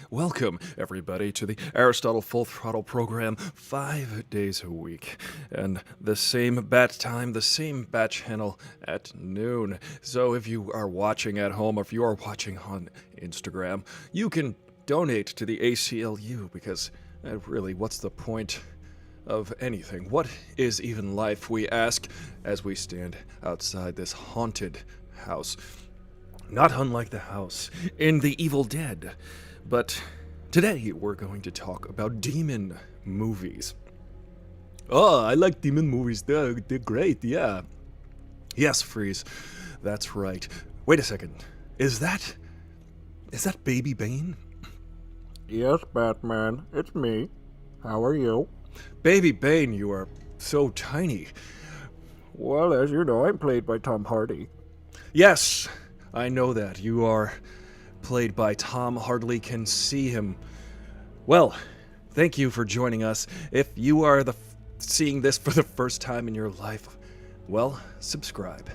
Welcome, everybody, to the Aristotle Full Throttle program 5 days a week. And the same bat time, the same bat channel at noon. So if you are watching at home or if you are watching on Instagram, you can donate to the ACLU because really, what's the point of anything? What is even life, we ask, as we stand outside this haunted house. Not unlike the house in The Evil Dead. But today we're going to talk about demon movies. Oh, I like demon movies. They're great, yeah. Yes, Freeze. That's right. Wait a second. Is that Baby Bane? Yes, Batman. It's me. How are you? Baby Bane, you are so tiny. Well, as you know, I'm played by Tom Hardy. Yes, I know that. You are played by Tom, hardly can see him. Well, thank you for joining us. If you are seeing this for the first time in your life, well, subscribe,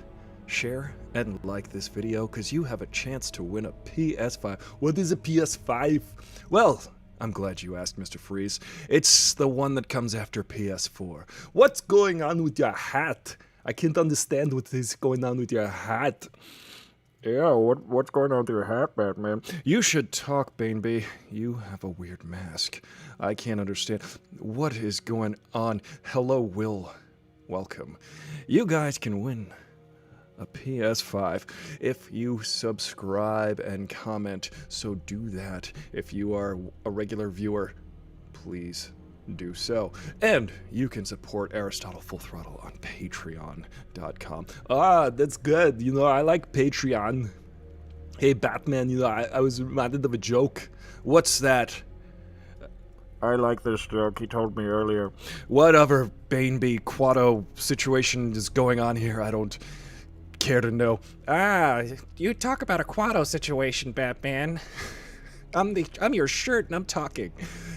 share, and like this video, because you have a chance to win a PS5. What is a PS5? Well, I'm glad you asked, Mr. Freeze. It's the one that comes after PS4. What's going on with your hat? I can't understand what is going on with your hat. Yeah, what's going on with your hat, Batman? You should talk, Baneby. You have a weird mask. I can't understand. What is going on? Hello, Will. Welcome. You guys can win a PS5 if you subscribe and comment, so do that. If you are a regular viewer, please do so. And you can support Aristotle Full Throttle on patreon.com. Ah, that's good. You know, I like Patreon. Hey, Batman, you know, I was reminded of a joke. What's that? I like this joke. He told me earlier. Whatever Baneby Quado situation is going on here, I don't care to know. Ah, you talk about a Quado situation, Batman. I'm your shirt and I'm talking.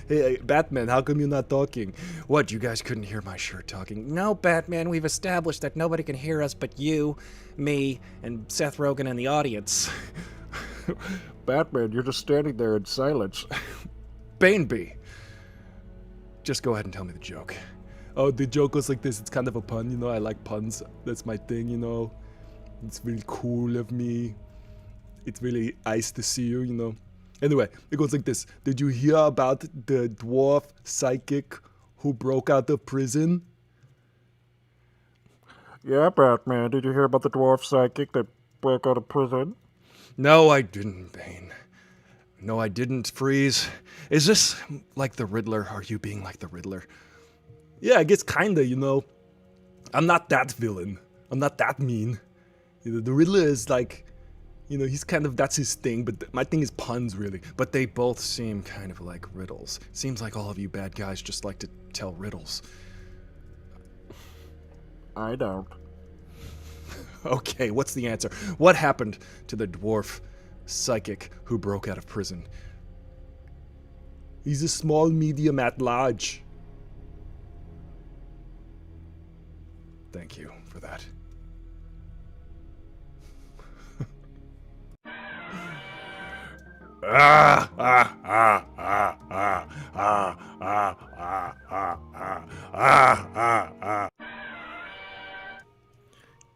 Hey, Batman, how come you're not talking? What, you guys couldn't hear my shirt talking? No, Batman, we've established that nobody can hear us but you, me, and Seth Rogen and the audience. Batman, you're just standing there in silence. Baneby, just go ahead and tell me the joke. Oh, the joke goes like this. It's kind of a pun, you know. I like puns. That's my thing, you know. It's really cool of me. It's really nice to see you, you know. Anyway, it goes like this. Did you hear about the dwarf psychic who broke out of prison? Yeah, Batman, did you hear about the dwarf psychic that broke out of prison? No, I didn't, Bane. No, I didn't, Freeze. Is this like the Riddler? Are you being like the Riddler? Yeah, I guess kinda, you know. I'm not that villain. I'm not that mean. You know, the Riddler is like, you know, he's kind of, that's his thing, but my thing is puns, really. But they both seem kind of like riddles. Seems like all of you bad guys just like to tell riddles. I don't. Okay, what's the answer? What happened to the dwarf psychic who broke out of prison? He's a small medium at large. Thank you for that.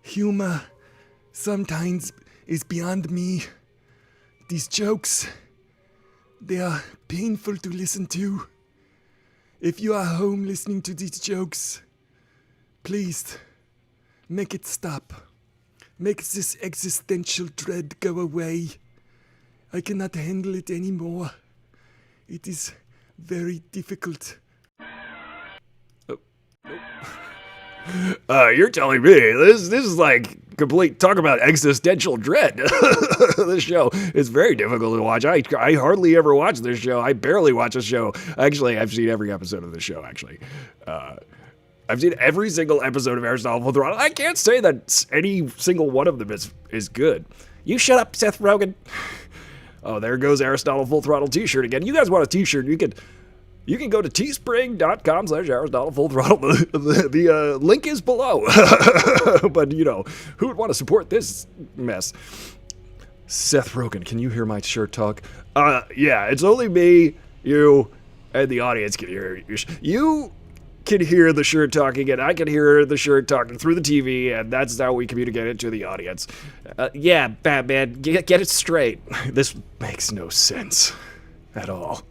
Humor sometimes is beyond me. These jokes, they are painful to listen to. If you are home listening to these jokes, please make it stop. Make this existential dread go away. I cannot handle it anymore. It is very difficult. You're telling me this is like complete talk about existential dread. This show is very difficult to watch. I hardly ever watch this show. I barely watch this show. Actually, I've seen every episode of the show, actually. I've seen every single episode of Aristotle Full Throttle. I can't say that any single one of them is good. You shut up, Seth Rogen. Oh, there goes Aristotle Full Throttle t-shirt again. You guys want a t-shirt, you can go to teespring.com/Aristotle Full Throttle. The link is below. But, you know, who would want to support this mess? Seth Rogen, can you hear my shirt talk? Yeah, it's only me, you, and the audience can hear you. You can hear the shirt talking, and I can hear the shirt talking through the TV, and that's how we communicate it to the audience. Yeah, Batman, get it straight. This makes no sense at all.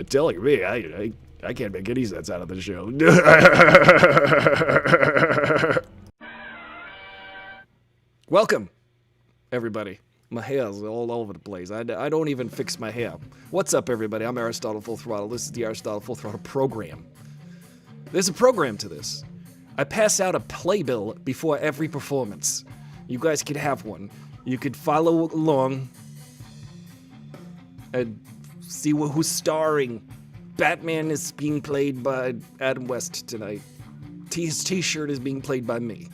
Telling me, I can't make any sense out of this show. Welcome, everybody. My hair's all over the place. I don't even fix my hair. What's up, everybody? I'm Aristotle Full Throttle. This is the Aristotle Full Throttle program. There's a program to this. I pass out a playbill before every performance. You guys could have one. You could follow along and see who's starring. Batman is being played by Adam West tonight. His t-shirt is being played by me.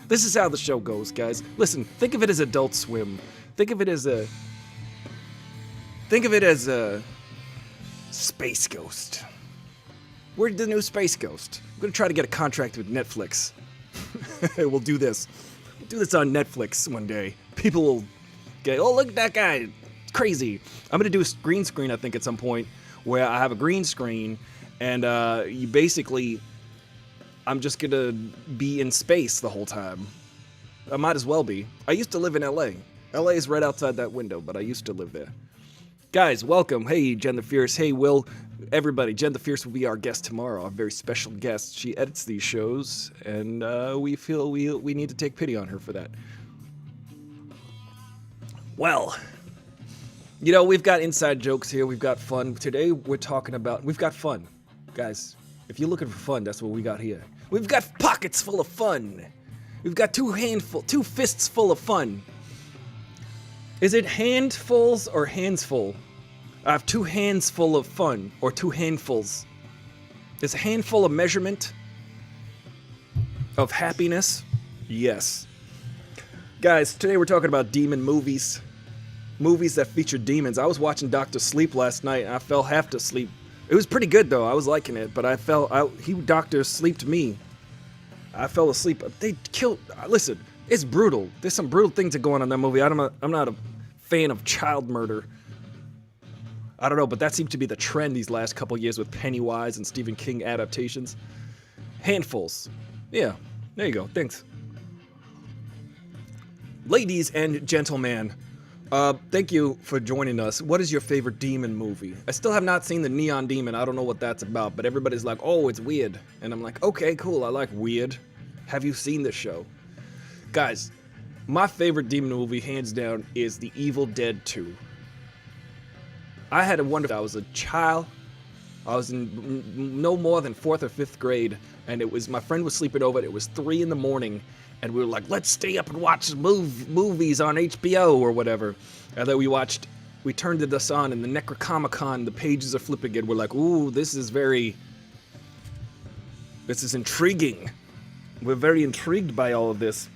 This is how the show goes, guys. Listen, think of it as Adult Swim. Think of it as a Space Ghost. We're the new Space Ghost. I'm gonna try to get a contract with Netflix. We'll do this. We'll do this on Netflix one day. People will get, oh, look at that guy. Crazy. I'm gonna do a green screen, I think, at some point, where I have a green screen, and you basically, I'm just gonna be in space the whole time. I might as well be. I used to live in LA. LA is right outside that window, but I used to live there. Guys, welcome. Hey, Jen the Fierce. Hey, Will. Everybody, Jen the Fierce will be our guest tomorrow, a very special guest. She edits these shows, and we feel we need to take pity on her for that. Well, you know, we've got inside jokes here. We've got fun. Today, we're talking about, we've got fun. Guys, if you're looking for fun, that's what we got here. We've got pockets full of fun. We've got two fists full of fun. Is it handfuls or hands full? I have two hands full of fun, or two handfuls. Is a handful a measurement of happiness? Yes. Guys, today we're talking about demon movies. Movies that feature demons. I was watching Dr. Sleep last night, and I fell half to sleep. It was pretty good, though. I was liking it, but Dr. Sleeped me. I fell asleep. They killed... Listen, it's brutal. There's some brutal things that go on in that movie. I'm not a fan of child murder. I don't know, but that seemed to be the trend these last couple years with Pennywise and Stephen King adaptations. Handfuls. Yeah, there you go. Thanks. Ladies and gentlemen, thank you for joining us. What is your favorite demon movie? I still have not seen the Neon Demon. I don't know what that's about, but everybody's like, oh, it's weird. And I'm like, okay, cool. I like weird. Have you seen this show? Guys, my favorite demon movie, hands down, is The Evil Dead 2. I had a wonderful... I was a child. I was in no more than 4th or 5th grade, and it was... My friend was sleeping over. It was 3 in the morning, and we were like, let's stay up and watch movies on HBO or whatever. And then we turned this on, and the Necronomicon, the pages are flipping, and we're like, ooh, this is intriguing. We're very intrigued by all of this.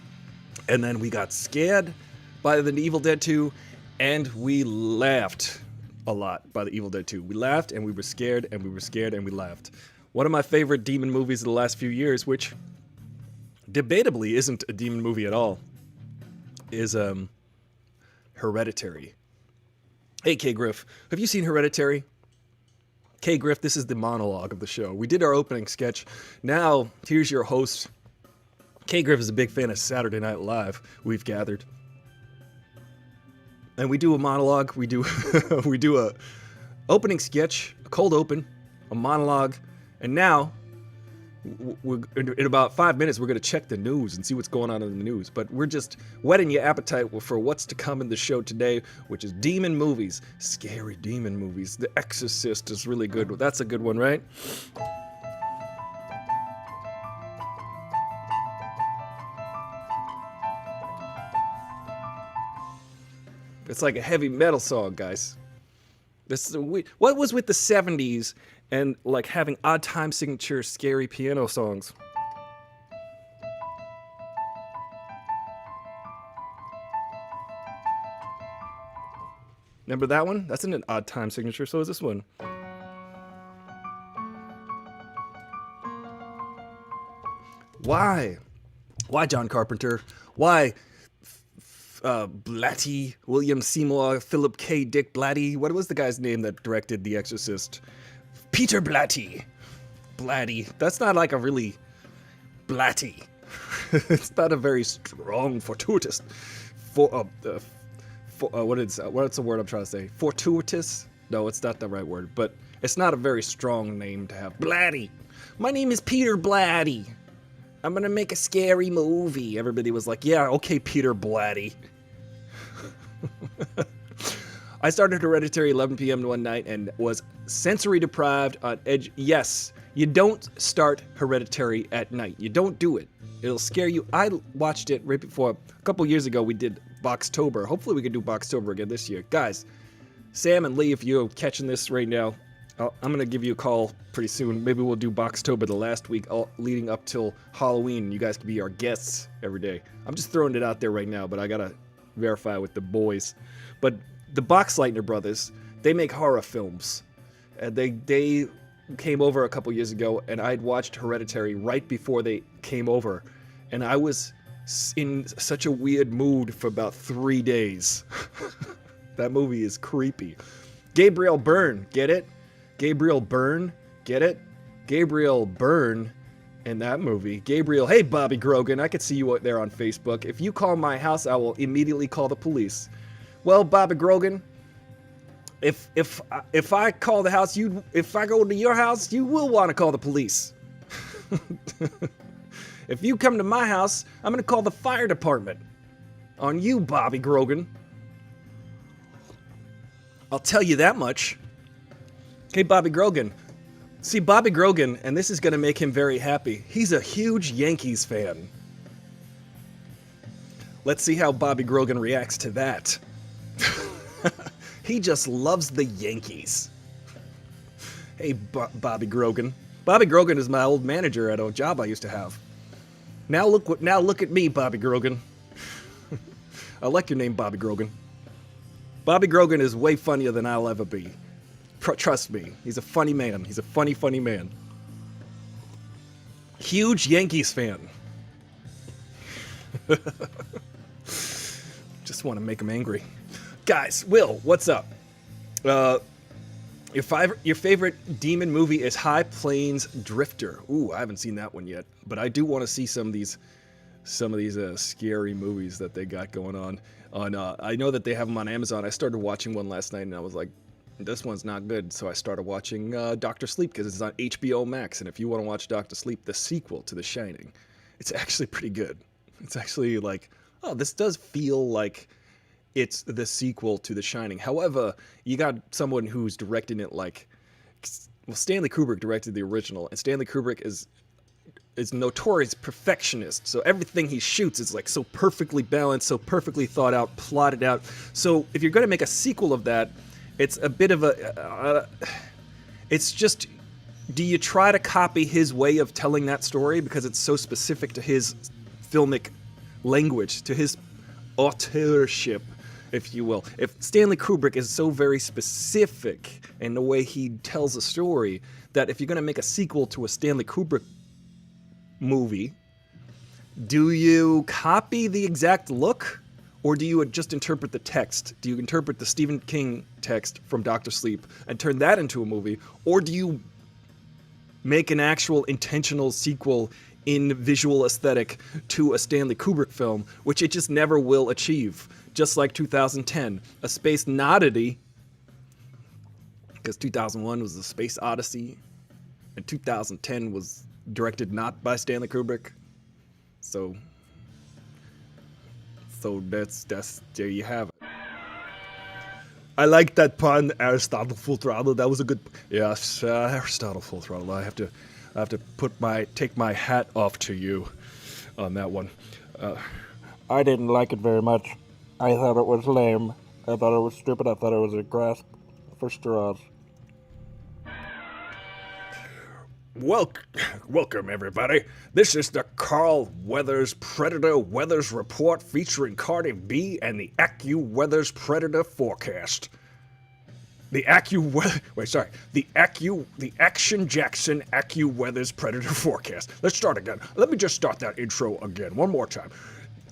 And then we got scared by The Evil Dead 2, and we laughed a lot by The Evil Dead 2. We laughed, and we were scared, and we were scared, and we laughed. One of my favorite demon movies of the last few years, which debatably isn't a demon movie at all, is Hereditary. Hey, K. Griff, have you seen Hereditary? K. Griff, this is the monologue of the show. We did our opening sketch. Now, here's your host. K. Griff is a big fan of Saturday Night Live, we've gathered. And we do a monologue, we do a opening sketch, a cold open, a monologue, and now, in about 5 minutes, we're going to check the news and see what's going on in the news. But we're just whetting your appetite for what's to come in the show today, which is demon movies. Scary demon movies. The Exorcist is really good. That's a good one, right? It's like a heavy metal song, guys. What was with the 70s and like having odd time signature scary piano songs? Remember that one? That's an odd time signature, so is this one. Why? Why, John Carpenter? Why, Blatty, William Seymour, Philip K. Dick Blatty. What was the guy's name that directed The Exorcist? Peter Blatty. Blatty. That's not like a really Blatty. It's not a very strong, fortuitous. What's the word I'm trying to say? Fortuitous? No, it's not the right word, but it's not a very strong name to have. Blatty. My name is Peter Blatty. I'm gonna make a scary movie. Everybody was like, yeah, okay, Peter Blatty. I started Hereditary 11 p.m. one night and was sensory deprived on edge. Yes, you don't start Hereditary at night. You don't do it. It'll scare you. I watched it right before, a couple years ago, we did Boxtober. Hopefully we can do Boxtober again this year. Guys, Sam and Lee, if you're catching this right now, I'm going to give you a call pretty soon. Maybe we'll do Boxtober the last week leading up till Halloween. You guys can be our guests every day. I'm just throwing it out there right now, but I got to verify with the boys. But the Boxleitner brothers, they make horror films. And they came over a couple years ago, and I'd watched Hereditary right before they came over. And I was in such a weird mood for about 3 days. That movie is creepy. Gabriel Byrne, get it? Gabriel Byrne, get it? Gabriel Byrne in that movie. Gabriel, hey Bobby Grogan, I could see you out there on Facebook. If you call my house, I will immediately call the police. Well, Bobby Grogan, if I call the house, if I go to your house, you will want to call the police. If you come to my house, I'm going to call the fire department on you, Bobby Grogan. I'll tell you that much. Okay, Bobby Grogan. See, Bobby Grogan, and this is going to make him very happy, he's a huge Yankees fan. Let's see how Bobby Grogan reacts to that. He just loves the Yankees. Hey, Bobby Grogan. Bobby Grogan is my old manager at a job I used to have. Now look at me, Bobby Grogan. I like your name, Bobby Grogan. Bobby Grogan is way funnier than I'll ever be. Trust me, he's a funny man. He's a funny, funny man. Huge Yankees fan. Just want to make him angry. Guys, Will, what's up? Your favorite demon movie is High Plains Drifter. Ooh, I haven't seen that one yet, but I do want to see some of these scary movies that they got going on. I know that they have them on Amazon. I started watching one last night, and I was like, this one's not good. So I started watching Dr. Sleep because it's on HBO Max. And if you want to watch Dr. Sleep, the sequel to The Shining, it's actually pretty good. It's actually like, oh, this does feel like it's the sequel to The Shining. However, you got someone who's directing it like, well, Stanley Kubrick directed the original, and Stanley Kubrick is notorious perfectionist. So everything he shoots is like so perfectly balanced, so perfectly thought out, plotted out. So if you're going to make a sequel of that, it's a bit of a, it's just, do you try to copy his way of telling that story because it's so specific to his filmic language, to his authorship, if you will. If Stanley Kubrick is so very specific in the way he tells a story, that if you're going to make a sequel to a Stanley Kubrick movie, do you copy the exact look? Or do you just interpret the text? Do you interpret the Stephen King text from Dr. Sleep and turn that into a movie? Or do you make an actual intentional sequel in visual aesthetic to a Stanley Kubrick film, which it just never will achieve? Just like 2010, A Space Oddity, because 2001 was a Space Odyssey, and 2010 was directed not by Stanley Kubrick. So that's there you have it. I like that pun, Aristotle Full Throttle. That was a good. Yes, Aristotle Full Throttle. I have to take my hat off to you on that one. I didn't like it very much. I thought it was lame. I thought it was stupid. I thought it was a grasp for straws. Welcome, everybody. This is the Carl Weathers Predator Weathers Report featuring Cardi B and the AccuWeathers Predator Forecast. The Action Jackson AccuWeathers Predator Forecast. Let's start again. Let me just start that intro again, one more time.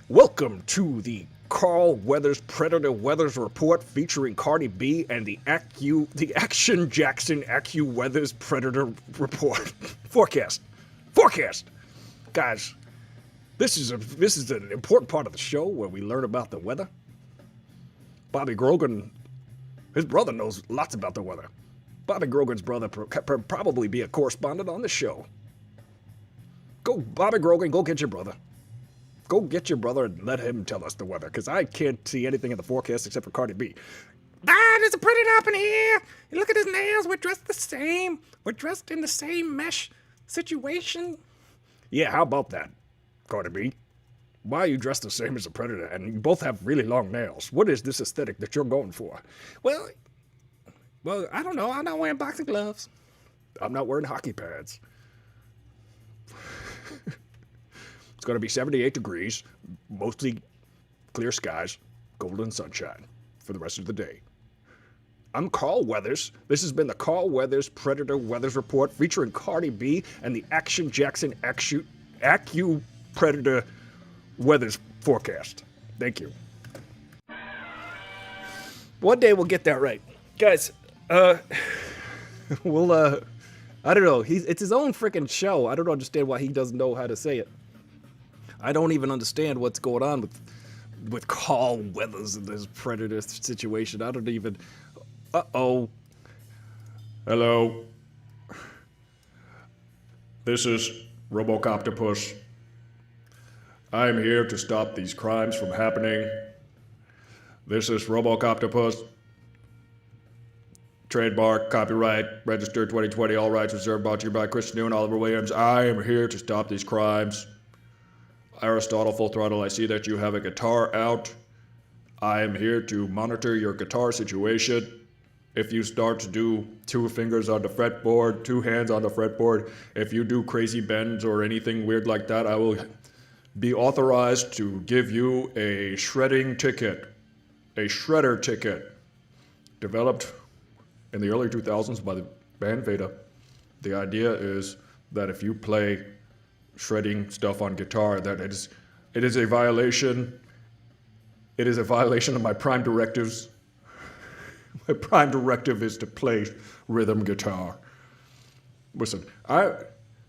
Welcome to the Carl Weathers Predator Weathers Report featuring Cardi B and the Action Jackson Weathers Predator Report. Forecast. Guys, this is an important part of the show where we learn about the weather. Bobby Grogan, his brother knows lots about the weather. Bobby Grogan's brother probably be a correspondent on the show. Go, Bobby Grogan, go get your brother. Go get your brother and let him tell us the weather, because I can't see anything in the forecast except for Cardi B. There's a predator up in here. Look at his nails. We're dressed the same. We're dressed in the same mesh situation. Yeah, how about that, Cardi B? Why are you dressed the same as a predator? And you both have really long nails. What is this aesthetic that you're going for? Well, I don't know. I'm not wearing boxing gloves. I'm not wearing hockey pads. It's going to be 78 degrees, mostly clear skies, golden sunshine for the rest of the day. I'm Carl Weathers. This has been the Carl Weathers Predator Weathers Report featuring Cardi B and the Action Jackson Predator Weathers Forecast. Thank you. One day we'll get that right. Guys, I don't know. It's his own freaking show. I don't understand why he doesn't know how to say it. I don't even understand what's going on with Carl Weathers in this predator situation. I don't even... Uh-oh. Hello. This is Robocoptopus. I am here to stop these crimes from happening. This is Robocoptopus. Trademark, copyright, registered 2020, all rights reserved, brought to you by Chris New and Oliver Williams. I am here to stop these crimes. Aristotle, Full Throttle, I see that you have a guitar out. I am here to monitor your guitar situation. If you start to do 2 fingers on the fretboard, 2 hands on the fretboard, if you do crazy bends or anything weird like that, I will be authorized to give you a shredding ticket. A shredder ticket. Developed in the early 2000s by the band Veda. The idea is that if you play shredding stuff on guitar, that it is a violation. It is a violation of my prime directives. My prime directive is to play rhythm guitar. Listen,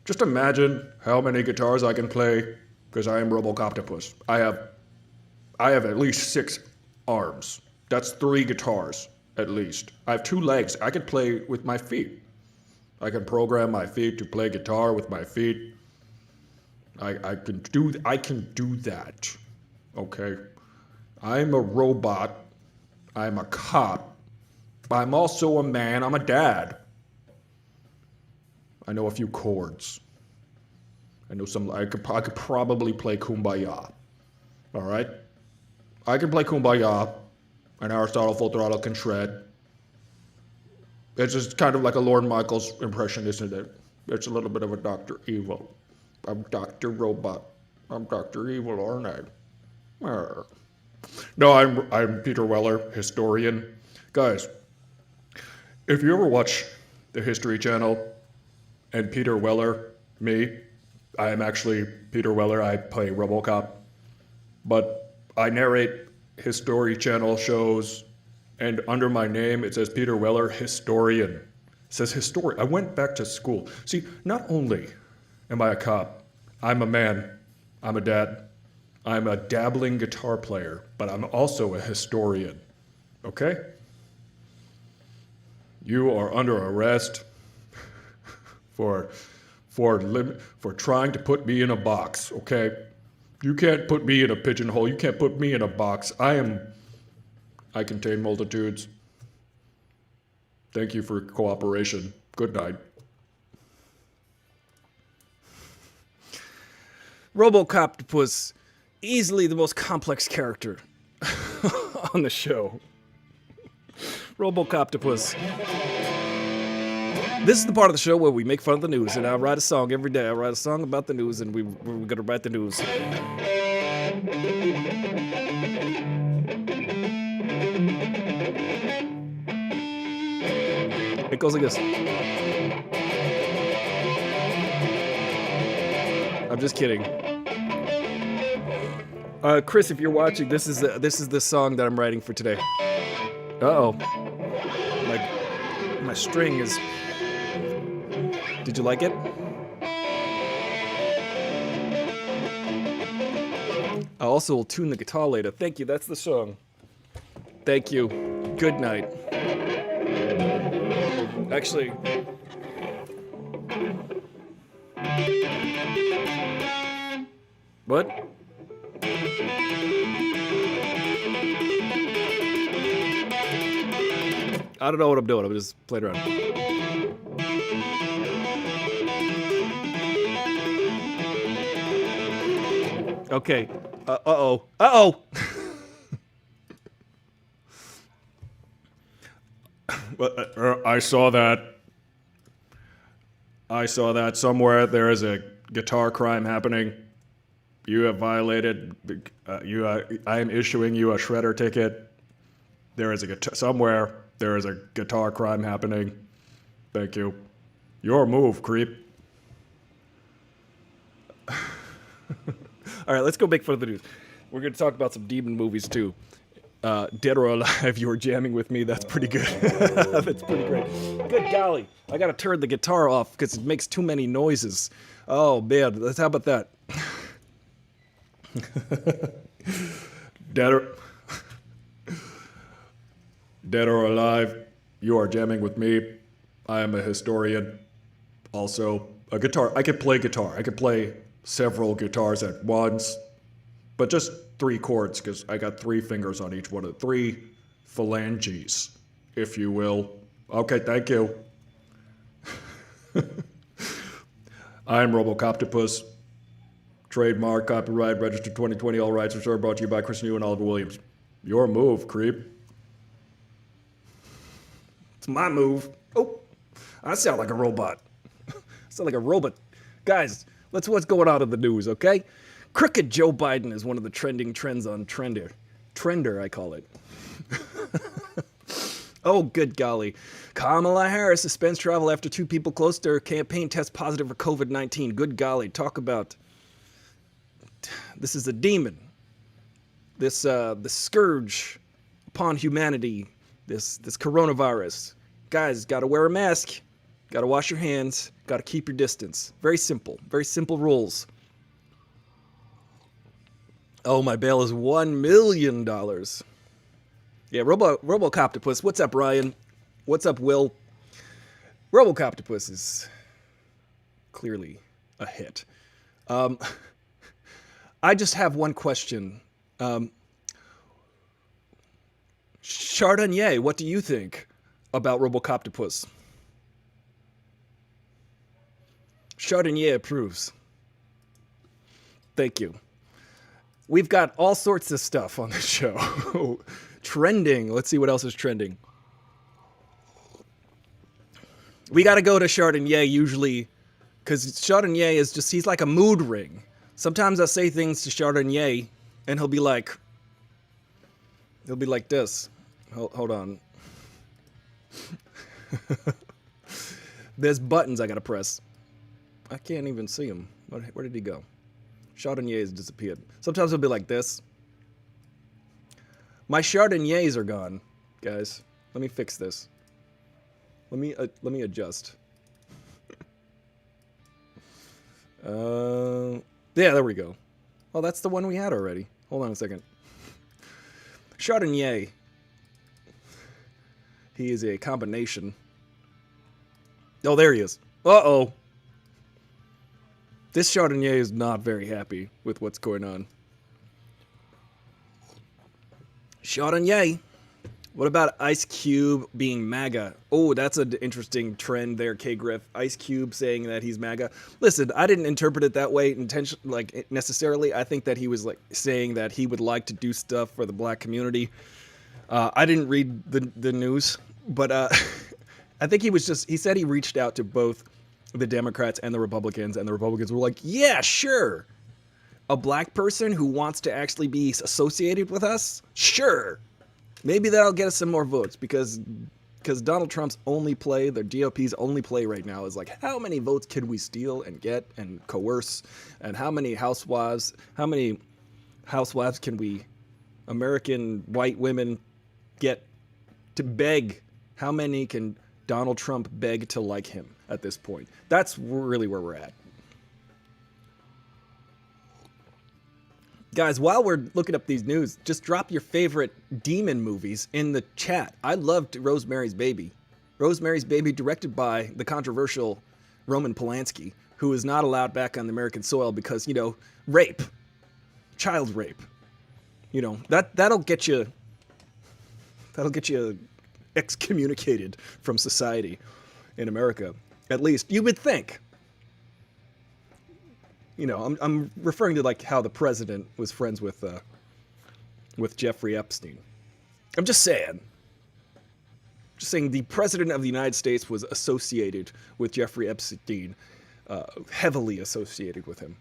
just imagine how many guitars I can play, because I am Robocoptopus. I have at least 6 arms. That's 3 guitars, at least. I have 2 legs. I can play with my feet. I can program my feet to play guitar with my feet. I can do that. Okay? I'm a robot. I'm a cop. I'm also a man. I'm a dad. I know a few chords. I know some. I could probably play Kumbaya. All right? I can play Kumbaya, and Aristotle Full Throttle can shred. It's just kind of like a Lorne Michaels impression, isn't it? It's a little bit of a Dr. Evil. I'm Dr. Robot. I'm Dr. Evil, aren't I? Arr. No, I'm Peter Weller, historian. Guys, if you ever watch the History Channel and Peter Weller, me, I am actually Peter Weller. I play RoboCop. But I narrate History Channel shows, and under my name it says Peter Weller, historian. It says historian. I went back to school. See, not only am I a cop, I'm a man, I'm a dad, I'm a dabbling guitar player, but I'm also a historian. Okay? You are under arrest for trying to put me in a box, okay? You can't put me in a pigeonhole. You can't put me in a box. I contain multitudes. Thank you for cooperation. Good night. Robocoptopus, easily the most complex character on the show. Robocoptopus. This is the part of the show where we make fun of the news, and I write a song every day. I write a song about the news, and we're going to write the news. It goes like this. I'm just kidding. Chris, if you're watching, this is the song that I'm writing for today. Uh-oh. My string is... Did you like it? I also will tune the guitar later. Thank you, that's the song. Thank you. Good night. Actually... What? I don't know what I'm doing. I'm just playing around. Okay. Uh-oh. Uh-oh! I saw that. I saw that somewhere. There is a guitar crime happening. You have violated. I am issuing you a shredder ticket. There is a guitar somewhere. There is a guitar crime happening. Thank you. Your move, creep. All right, let's go make fun of the news. We're going to talk about some demon movies, too. Dead or Alive, you were jamming with me. That's pretty good. That's pretty great. Good golly. I got to turn the guitar off because it makes too many noises. Oh, man. How about that? Dead or alive, you are jamming with me. I am a historian. Also, a guitar. I can play guitar. I can play several guitars at once, but just 3 chords because I got 3 fingers on each one of the 3 phalanges, if you will. Okay, thank you. I am Robocoptopus. Trademark, copyright, registered 2020, all rights reserved, brought to you by Chris New and Oliver Williams. Your move, creep. It's my move. Oh, I sound like a robot. I sound like a robot. Guys, what's going on in the news, okay? Crooked Joe Biden is one of the trending trends on Trender. Trender, I call it. Oh, good golly. Kamala Harris suspends travel after 2 people close to her campaign test positive for COVID-19. Good golly. Talk about... This is a demon. This the scourge upon humanity. This coronavirus. Guys, gotta wear a mask. Gotta wash your hands. Gotta keep your distance. Very simple. Very simple rules. Oh, my bail is $1 million. Yeah, Robocoptopus. What's up, Ryan? What's up, Will? Robocoptopus is clearly a hit. I just have one question. Chardonnay, what do you think about Robocoptopus? Chardonnay approves. Thank you. We've got all sorts of stuff on the show. Trending. Let's see what else is trending. We got to go to Chardonnay usually, because Chardonnay is just, he's like a mood ring. Sometimes I say things to Chardonnay, and he'll be like this. Hold on. There's buttons I gotta press. I can't even see him. Where did he go? Chardonnay has disappeared. Sometimes he'll be like this. My Chardonnays are gone, guys. Let me fix this. Let me adjust. Yeah, there we go. Oh, that's the one we had already. Hold on a second. Chardonnay. He is a combination. Oh, there he is. Uh-oh. This Chardonnay is not very happy with what's going on. Chardonnay. What about Ice Cube being MAGA? Oh, that's an interesting trend there, K-Griff. Ice Cube saying that he's MAGA. Listen, I didn't interpret it that way necessarily. I think that he was saying that he would like to do stuff for the black community. I didn't read the news, but I think he said he reached out to both the Democrats and the Republicans were like, yeah, sure. A black person who wants to actually be associated with us? Sure. Maybe that'll get us some more votes because Donald Trump's only play, the GOP's only play right now is like, how many votes can we steal and get and coerce, and how many housewives, how many housewives can we, American white women, get to beg? How many can Donald Trump beg to like him at this point? That's really where we're at. Guys, while we're looking up these news, just drop your favorite demon movies in the chat. I loved Rosemary's Baby. Rosemary's Baby, directed by the controversial Roman Polanski, who is not allowed back on the American soil because, you know, rape. Child rape. You know, that'll get you excommunicated from society in America. At least you would think. You know, I'm referring to like how the president was friends with Jeffrey Epstein. I'm just saying. Just saying the president of the United States was associated with Jeffrey Epstein, heavily associated with him.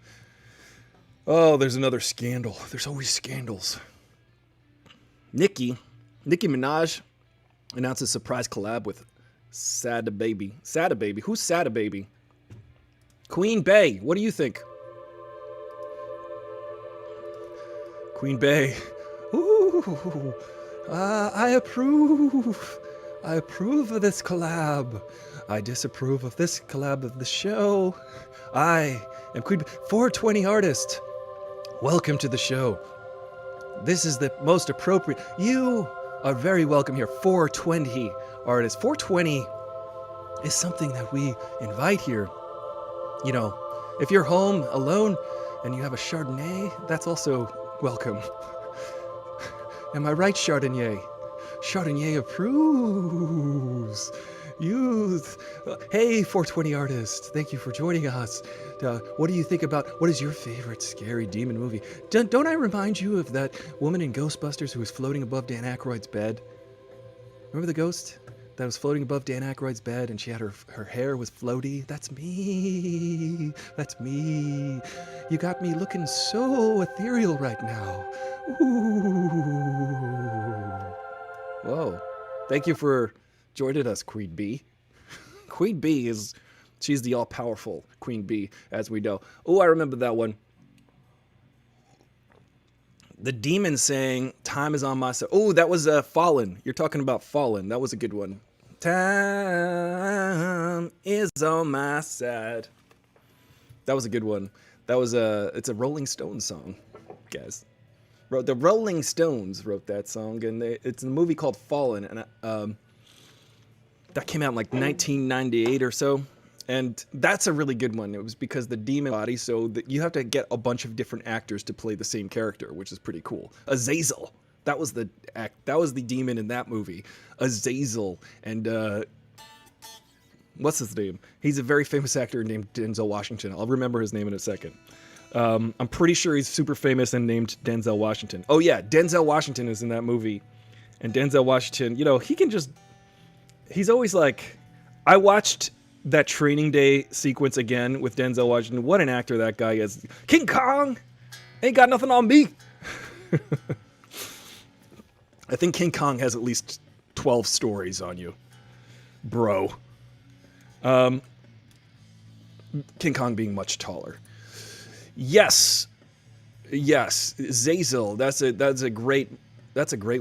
Oh, there's another scandal. There's always scandals. Nicki Minaj announced a surprise collab with Sada Baby. Sada Baby? Who's Sada Baby? Queen Bey. What do you think? Queen Bey. Ooh, I approve. I approve of this collab. I disapprove of this collab of the show. I am Queen Bey. 420 artist. Welcome to the show. This is the most appropriate. You are very welcome here. 420 artist. 420 is something that we invite here. You know, if you're home alone and you have a Chardonnay, that's also welcome. Am I right, Chardonnay? Chardonnay approves. Youth. Hey, 420 artist. Thank you for joining us. What do you think about, what is your favorite scary demon movie? Don't I remind you of that woman in Ghostbusters who was floating above Dan Aykroyd's bed? Remember the ghost that was floating above Dan Aykroyd's bed and she had her hair was floaty? That's me. That's me. You got me looking so ethereal right now. Ooh. Whoa. Thank you for joining us, Queen Bee. Queen Bee she's the all-powerful Queen Bee, as we know. Oh, I remember that one. The demon saying, time is on my side. Oh, that was Fallen. You're talking about Fallen. That was a good one. Time is on my side. That was a good one. That was it's a Rolling Stones song, guys. The Rolling Stones wrote that song, and it's a movie called Fallen, and that came out in like 1998 or so. And that's a really good one. It was because the demon body, so that you have to get a bunch of different actors to play the same character, which is pretty cool. Azazel, that was the demon in that movie. Azazel, and what's his name? He's a very famous actor named Denzel Washington. I'll remember his name in a second. I'm pretty sure he's super famous and named Denzel Washington. Oh yeah, Denzel Washington is in that movie, and Denzel Washington, you know, he's always like, I watched that Training Day sequence again with Denzel Washington. What an actor that guy is. King Kong ain't got nothing on me. I think King Kong has at least 12 stories on you, bro. King Kong being much taller. Yes, Zazel. That's a great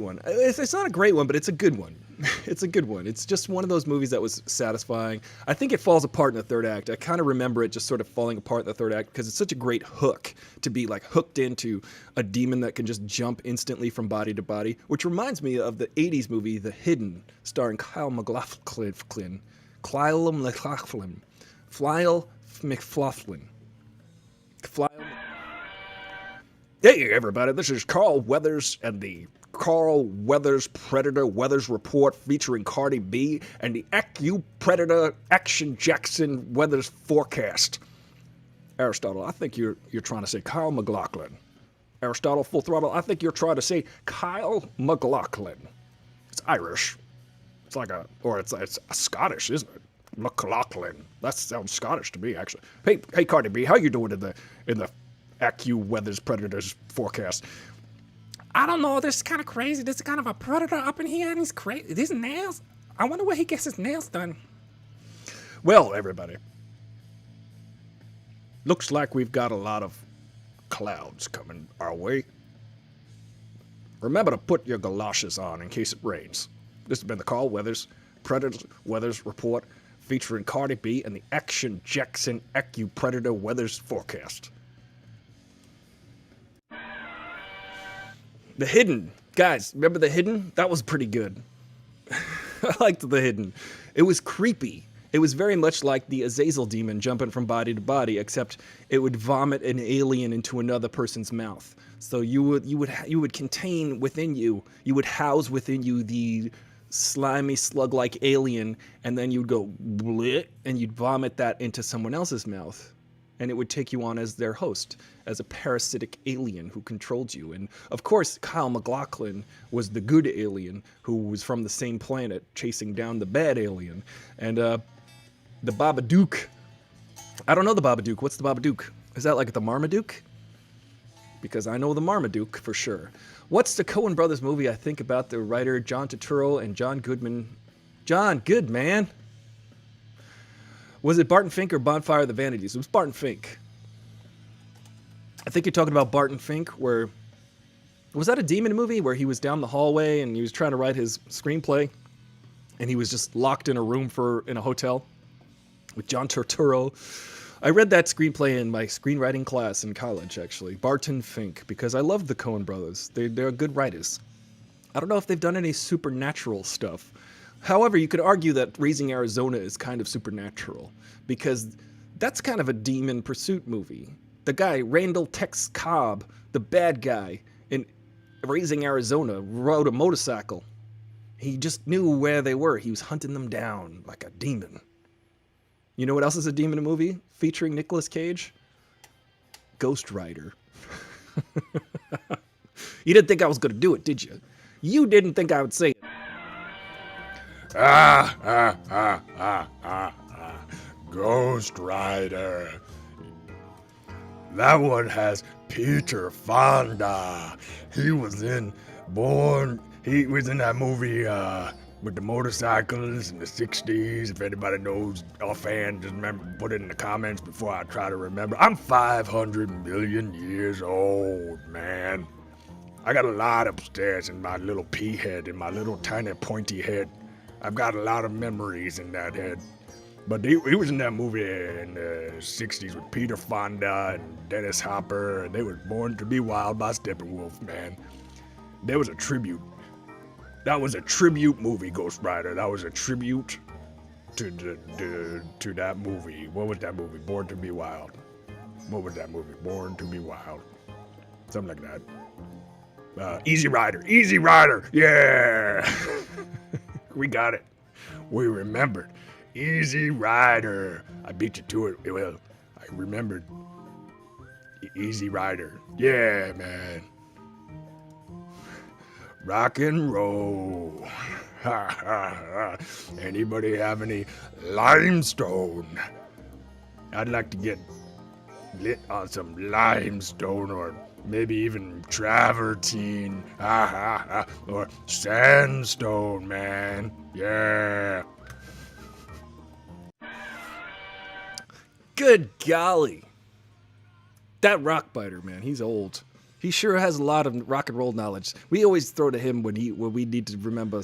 one. It's not a great one, but it's a good one. It's a good one. It's just one of those movies that was satisfying. I think it falls apart in the third act. I kind of remember it just sort of falling apart in the third act because it's such a great hook to be like hooked into a demon that can just jump instantly from body to body, which reminds me of the 80s movie The Hidden, starring Kyle MacLachlan. Hey everybody, this is Carl Weathers and the Carl Weathers Predator Weathers Report featuring Cardi B and the ACU Predator Action Jackson Weathers Forecast. Aristotle, I think you're trying to say Kyle MacLachlan. Aristotle, Full Throttle, I think you're trying to say Kyle MacLachlan. It's Irish. It's like it's Scottish, isn't it? MacLachlan. That sounds Scottish to me, actually. Hey Cardi B, how you doing in the ACU Weathers Predators Forecast? I don't know. This is kind of crazy. This is kind of a predator up in here, and he's crazy. These nails. I wonder where he gets his nails done. Well, everybody, looks like we've got a lot of clouds coming our way. Remember to put your galoshes on in case it rains. This has been the Carl Weathers Predator Weathers Report featuring Cardi B and the Action Jackson AccuPredator Weathers Forecast. The Hidden. Guys, remember The Hidden? That was pretty good. I liked The Hidden. It was creepy. It was very much like the Azazel demon jumping from body to body, except it would vomit an alien into another person's mouth. So you would contain within you, you would house within you the slimy slug-like alien, and then you'd go bleh, and you'd vomit that into someone else's mouth. And it would take you on as their host, as a parasitic alien who controlled you. And of course, Kyle MacLachlan was the good alien who was from the same planet chasing down the bad alien. And the Babadook. I don't know the Babadook. What's the Babadook? Is that like the Marmaduke? Because I know the Marmaduke for sure. What's the Coen Brothers movie I think about the writer John Turturro and John Goodman? John Goodman. Was it Barton Fink or Bonfire of the Vanities? It was Barton Fink. I think you're talking about Barton Fink, where... Was that a demon movie where he was down the hallway and he was trying to write his screenplay? And he was just locked in a room in a hotel with John Turturro. I read that screenplay in my screenwriting class in college, actually. Barton Fink, because I love the Coen brothers. They're good writers. I don't know if they've done any supernatural stuff. However, you could argue that Raising Arizona is kind of supernatural, because that's kind of a demon pursuit movie. The guy, Randall Tex Cobb, the bad guy in Raising Arizona, rode a motorcycle. He just knew where they were. He was hunting them down like a demon. You know what else is a demon movie featuring Nicolas Cage? Ghost Rider. You didn't think I was going to do it, did you? You didn't think I would say it. Ghost Rider. That one has Peter Fonda. He was in that movie with the motorcycles in the 60s. If anybody knows offhand, just remember, put it in the comments before I try to remember. I'm 500 million years old, man. I got a lot upstairs in my little pea head, in my little tiny pointy head. I've got a lot of memories in that head. But he was in that movie in the 60s with Peter Fonda and Dennis Hopper, and they was Born to Be Wild by Steppenwolf, man. There was a tribute. That was a tribute movie, Ghost Rider. That was a tribute to that movie. What was that movie? Born to Be Wild. What was that movie? Born to Be Wild. Something like that. Easy Rider. Easy Rider. Yeah. We got it. We remembered. Easy Rider. I beat you to it. Well, I remembered. Easy Rider. Yeah, man. Rock and roll. Anybody have any limestone? I'd like to get lit on some limestone, or maybe even travertine. Or sandstone, man. Yeah. Good golly. That Rockbiter, man, he's old. He sure has a lot of rock and roll knowledge. We always throw to him when we need to remember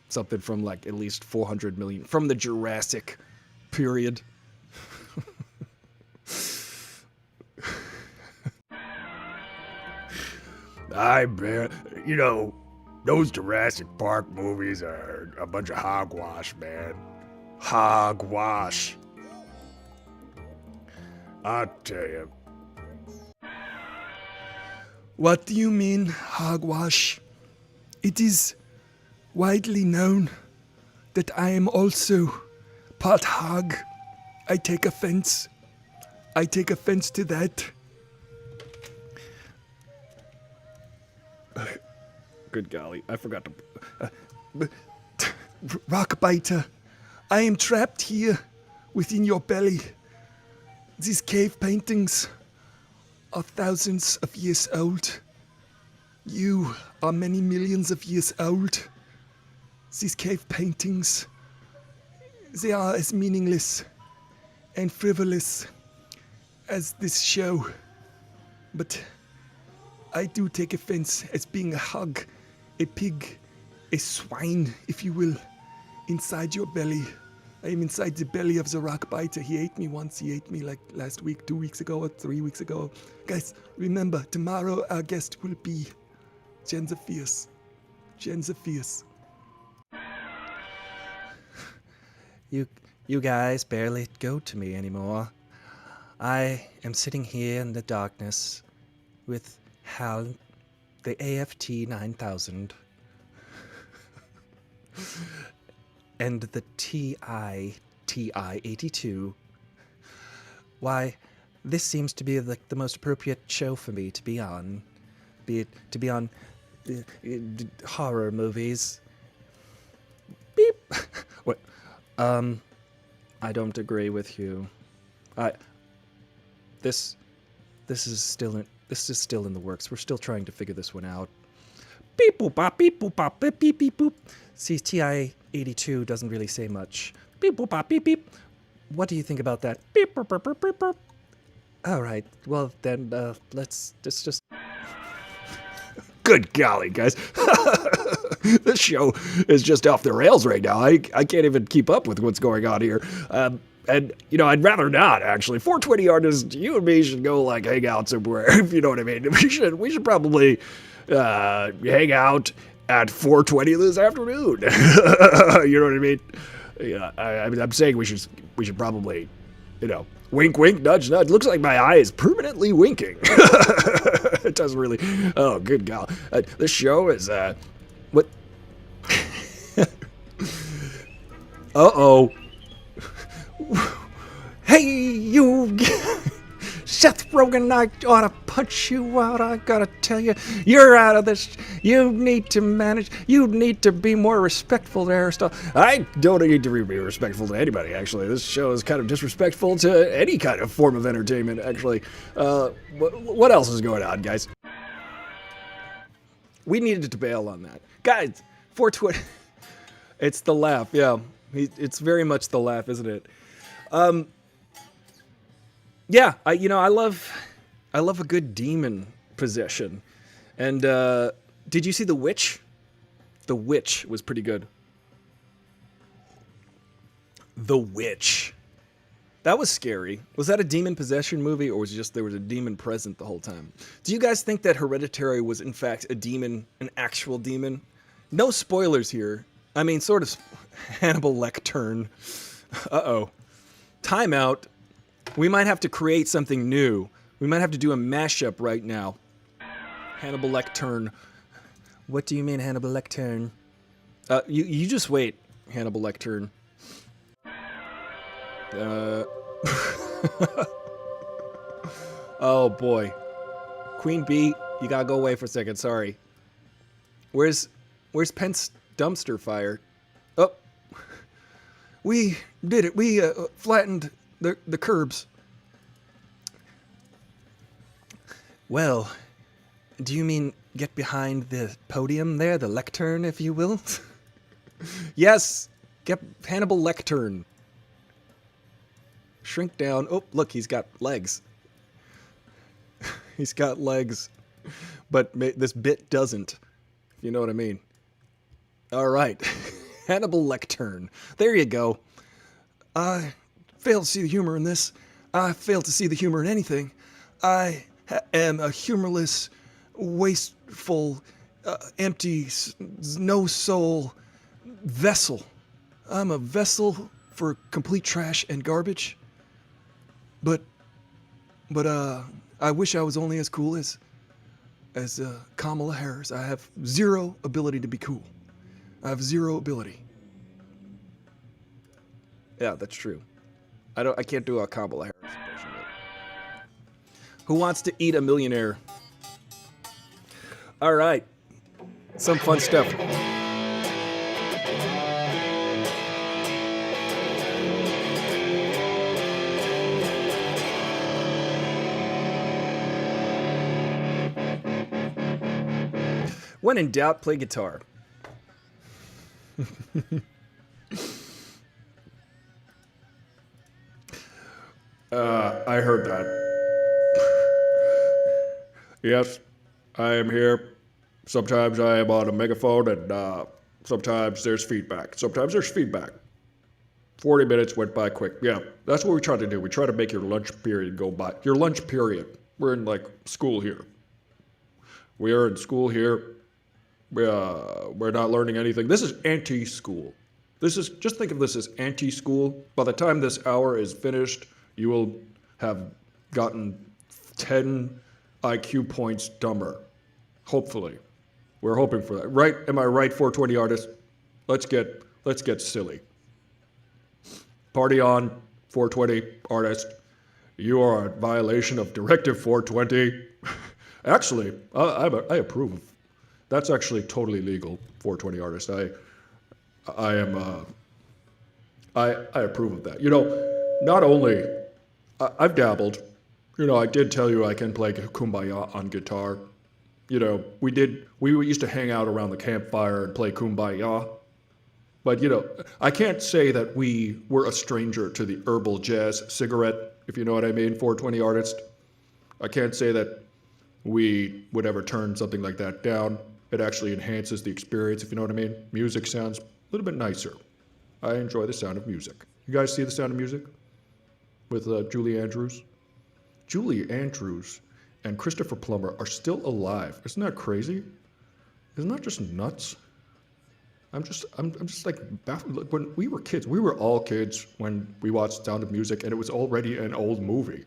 something from like at least 400 million, from the Jurassic period. I bet, you know, those Jurassic Park movies are a bunch of hogwash, man. Hogwash. I'll tell you. What do you mean, hogwash? It is widely known that I am also part hog. I take offense. I take offense to that. Good golly, I forgot to... Rockbiter, I am trapped here within your belly. These cave paintings are thousands of years old. You are many millions of years old. These cave paintings, they are as meaningless and frivolous as this show. But I do take offense as being a hog a pig, a swine, if you will, inside your belly. I am inside the belly of the rock biter. He ate me once. He ate me like last week, 2 weeks ago, or 3 weeks ago. Guys, remember, tomorrow our guest will be Genza Fierce. Genza Fierce. You guys barely go to me anymore. I am sitting here in the darkness with Hal, the AFT 9000, and the TI 82. Why, this seems to be like the most appropriate show for me to be on. Be it to be on horror movies. Beep. What? I don't agree with you. This is still in the works. We're still trying to figure this one out. Beep boop bop beep boop bop beep beep beep boop. See, TI 82 doesn't really say much. Beep boop bop beep beep. What do you think about that? Beep boop boop boop beep boop. All right. Well then, let's just. Good golly, guys. This show is just off the rails right now. I can't even keep up with what's going on here. And, you know, I'd rather not, actually. 420 artists, you and me should go, like, hang out somewhere, if you know what I mean. We should probably hang out at 420 this afternoon. You know what I mean? Yeah, I'm saying we should probably, you know, wink, wink, nudge, nudge. Looks like my eye is permanently winking. It doesn't really. Oh, good God. This show is, what? Uh-oh. Hey, you! Seth Rogen, I ought to punch you out. I gotta tell you, you're out of this. You need to manage. You need to be more respectful to Aristotle. I don't need to be respectful to anybody, actually. This show is kind of disrespectful to any kind of form of entertainment, actually. What else is going on, guys? We needed to bail on that. Guys, 420. It's the laugh, yeah. It's very much the laugh, isn't it? Yeah, I love a good demon possession. And did you see The Witch? The Witch was pretty good. The Witch. That was scary. Was that a demon possession movie, or was it just there was a demon present the whole time? Do you guys think that Hereditary was in fact a demon, an actual demon? No spoilers here. I mean, sort of Hannibal Lecter. Uh-oh. Timeout. We might have to create something new. We might have to do a mashup right now. Hannibal Lecter. What do you mean, Hannibal Lecter? You just wait, Hannibal Lecter. Oh boy. Queen Bee, you gotta go away for a second, sorry. Where's Pence dumpster fire? Oh. We did it. We flattened the curbs. Well, do you mean get behind the podium there, the lectern, if you will? Yes, get Hannibal Lecter. Shrink down. Oh, look, he's got legs. He's got legs. But this bit doesn't. If you know what I mean. All right. Hannibal Lecter. There you go. I fail to see the humor in this. I fail to see the humor in anything. I am a humorless, wasteful, empty, no soul vessel. I'm a vessel for complete trash and garbage. But I wish I was only as cool as Kamala Harris. I have zero ability to be cool. I have zero ability. Yeah, that's true. I can't do a Kamala Harris impression yet. Who wants to eat a millionaire? All right. Some fun stuff. When in doubt, play guitar. I heard that. Yes, I am here. Sometimes I am on a megaphone and sometimes there's feedback. 40 minutes went by quick. Yeah, that's what we try to do. We try to make your lunch period go by. Your lunch period. We're in like school here. We are in school here. We're not learning anything. This is anti-school. Just think of this as anti-school. By the time this hour is finished, you will have gotten 10 IQ points dumber. Hopefully. We're hoping for that. Right? Am I right, 420 artists? Let's get silly. Party on, 420 artist. You are in violation of Directive 420. Actually, I approve. That's actually totally legal, 420 artist. I approve of that. You know, not only I've dabbled. You know, I did tell you I can play Kumbaya on guitar. You know, we used to hang out around the campfire and play Kumbaya. But, you know, I can't say that we were a stranger to the herbal jazz cigarette, if you know what I mean, 420 artist. I can't say that we would ever turn something like that down. It actually enhances the experience, if you know what I mean. Music sounds a little bit nicer. I enjoy the sound of music. You guys see The Sound of Music with Julie Andrews? Julie Andrews and Christopher Plummer are still alive. Isn't that crazy? Isn't that just nuts? I'm just like baffled. When we were kids, we were all kids when we watched Sound of Music, and it was already an old movie.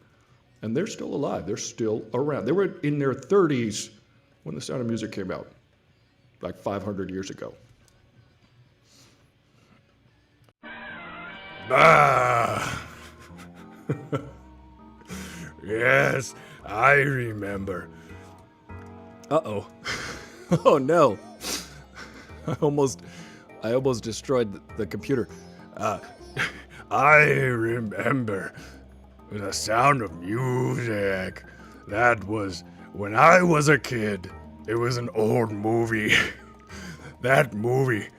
And they're still alive. They're still around. They were in their 30s when The Sound of Music came out, like 500 years ago. Ah! Yes, I remember. Uh-oh. Oh no. I almost destroyed the computer. I remember the Sound of Music. That was when I was a kid. It was an old movie. That movie.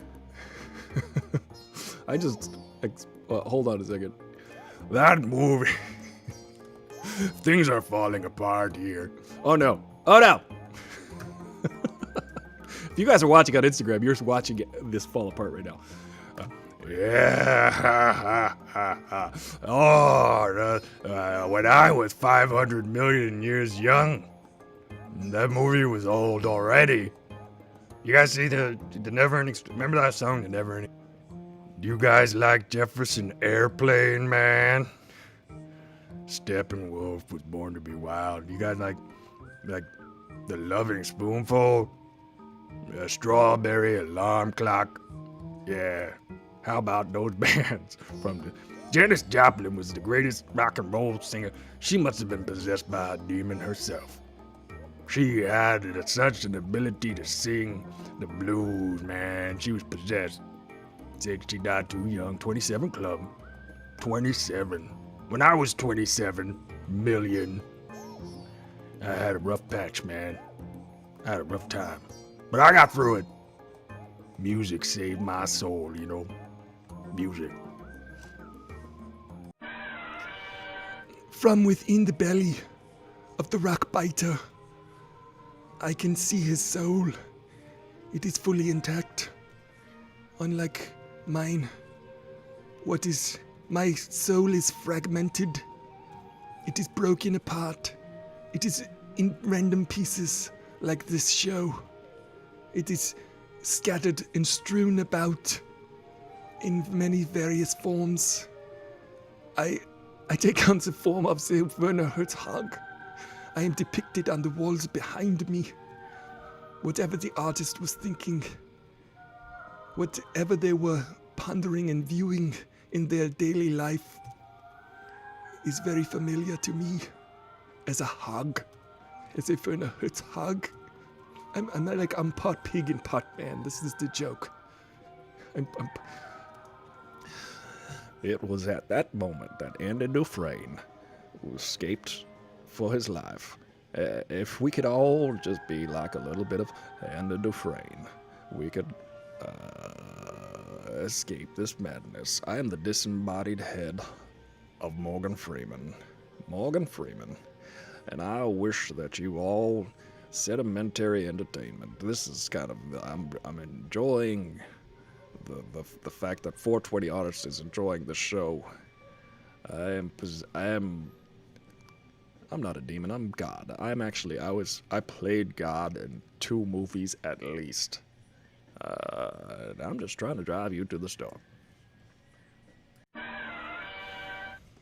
Hold on a second. That movie. Things are falling apart here. Oh no. Oh no. If you guys are watching on Instagram, you're watching this fall apart right now. Yeah. Oh, when I was 500 million years young, that movie was old already. You guys see the Never-Ending? Remember that song, The Never-Ending? Do you guys like Jefferson Airplane, man? Steppenwolf was born to be wild. You guys like The Loving Spoonful? A Strawberry Alarm Clock? Yeah. How about those bands from the... Janis Joplin was the greatest rock and roll singer. She must have been possessed by a demon herself. She had such an ability to sing the blues, man. She was possessed. Said she died too young. 27 Club. 27. When I was 27 million, I had a rough patch, man. I had a rough time. But I got through it. Music saved my soul, you know. Music. From within the belly of the rock biter, I can see his soul. It is fully intact. Unlike mine, my soul is fragmented. It is broken apart. It is in random pieces like this show. It is scattered and strewn about in many various forms. I take on the form of the Werner Herzog. I am depicted on the walls behind me. Whatever the artist was thinking, whatever they were pondering and viewing in their daily life is very familiar to me as a hog, as a Werner Herzog. I'm part pig and part man. This is the joke. It was at that moment that Andy Dufresne escaped for his life. If we could all just be like a little bit of Andy Dufresne, we could escape this madness. I am the disembodied head of Morgan Freeman. And I wish that you all sedimentary entertainment. This is kind of I'm enjoying the fact that 420 Artists is enjoying the show. I'm not a demon. I'm God. I played God in 2 movies at least. And I'm just trying to drive you to the store.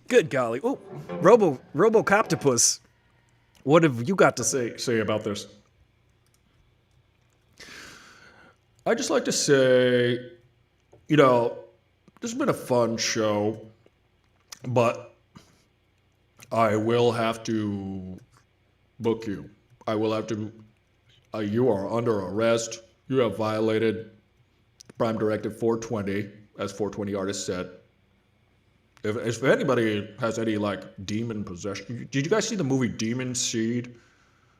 Good golly. Oh, Robocoptopus. What have you got to say about this? I just like to say, you know, this has been a fun show, but I will have to book you. I will have to. You are under arrest. You have violated Prime Directive 420, as 420 Artists said. If anybody has any like demon possession, did you guys see the movie Demon Seed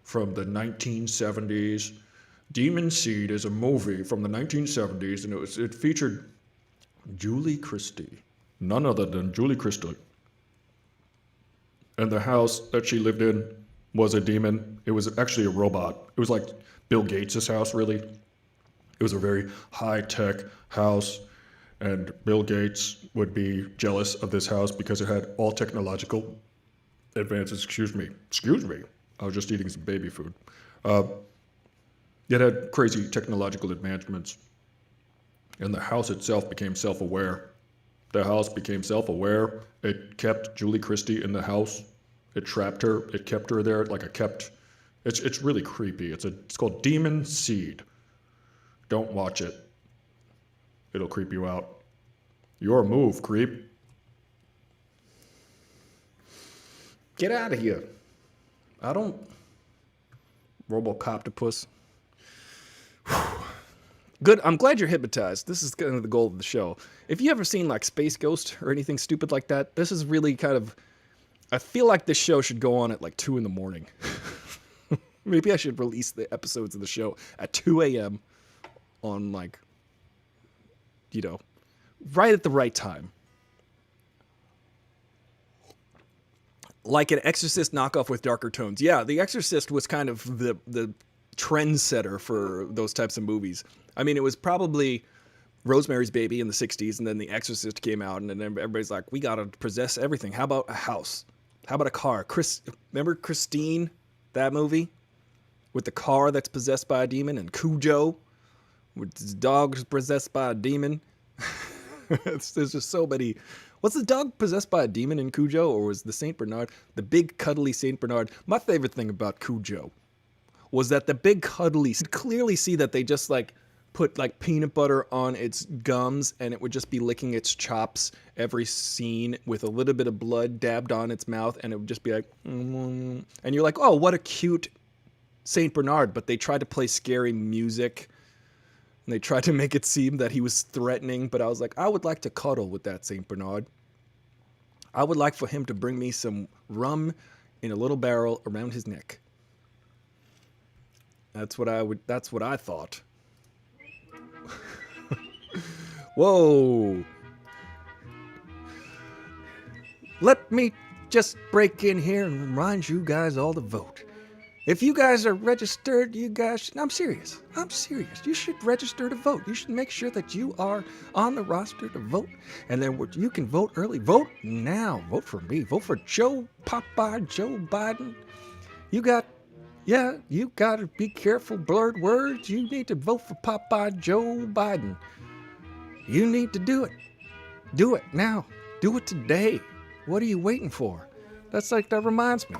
from the 1970s? Demon Seed is a movie from the 1970s, and it featured Julie Christie, none other than Julie Christie. And the house that she lived in was a demon. It was actually a robot. It was like Bill Gates' house, really. It was a very high-tech house, and Bill Gates would be jealous of this house because it had all technological advances. Excuse me. I was just eating some baby food. It had crazy technological advancements, and the house itself became self-aware. The house became self-aware. It kept Julie Christie in the house. It trapped her. It kept her there like a kept. It's really creepy. It's called Demon Seed. Don't watch it. It'll creep you out. Your move, creep. Get out of here. I don't. Robocoptopus. Good. I'm glad you're hypnotized. This is kind of the goal of the show. If you ever seen like Space Ghost or anything stupid like that, this is really kind of. I feel like this show should go on at like 2 a.m. Maybe I should release the episodes of the show at 2 a.m. on like, you know, right at the right time. Like an Exorcist knockoff with darker tones. Yeah, The Exorcist was kind of the trendsetter for those types of movies. I mean, it was probably Rosemary's Baby in the 60s, and then The Exorcist came out, and then everybody's like, we gotta possess everything. How about a house? How about a car? Remember Christine, that movie? With the car that's possessed by a demon, and Cujo, with his dog possessed by a demon. There's just so many. Was the dog possessed by a demon in Cujo, or was the Saint Bernard, the big cuddly Saint Bernard? My favorite thing about Cujo was that the big cuddly, you could clearly see that they just like put like peanut butter on its gums, and it would just be licking its chops every scene with a little bit of blood dabbed on its mouth, and it would just be like, and you're like, oh, what a cute Saint Bernard. But they tried to play scary music, and they tried to make it seem that he was threatening, but I was like, I would like to cuddle with that Saint Bernard. I would like for him to bring me some rum in a little barrel around his neck. That's what I thought. Whoa. Let me just break in here and remind you guys all to vote. If you guys are registered, I'm serious. You should register to vote. You should make sure that you are on the roster to vote. And then you can vote early. Vote now. Vote for me. Vote for Joe Biden. You got to be careful, blurred words. You need to vote for Popeye Joe Biden. You need to do it. Do it now. Do it today. What are you waiting for? That reminds me.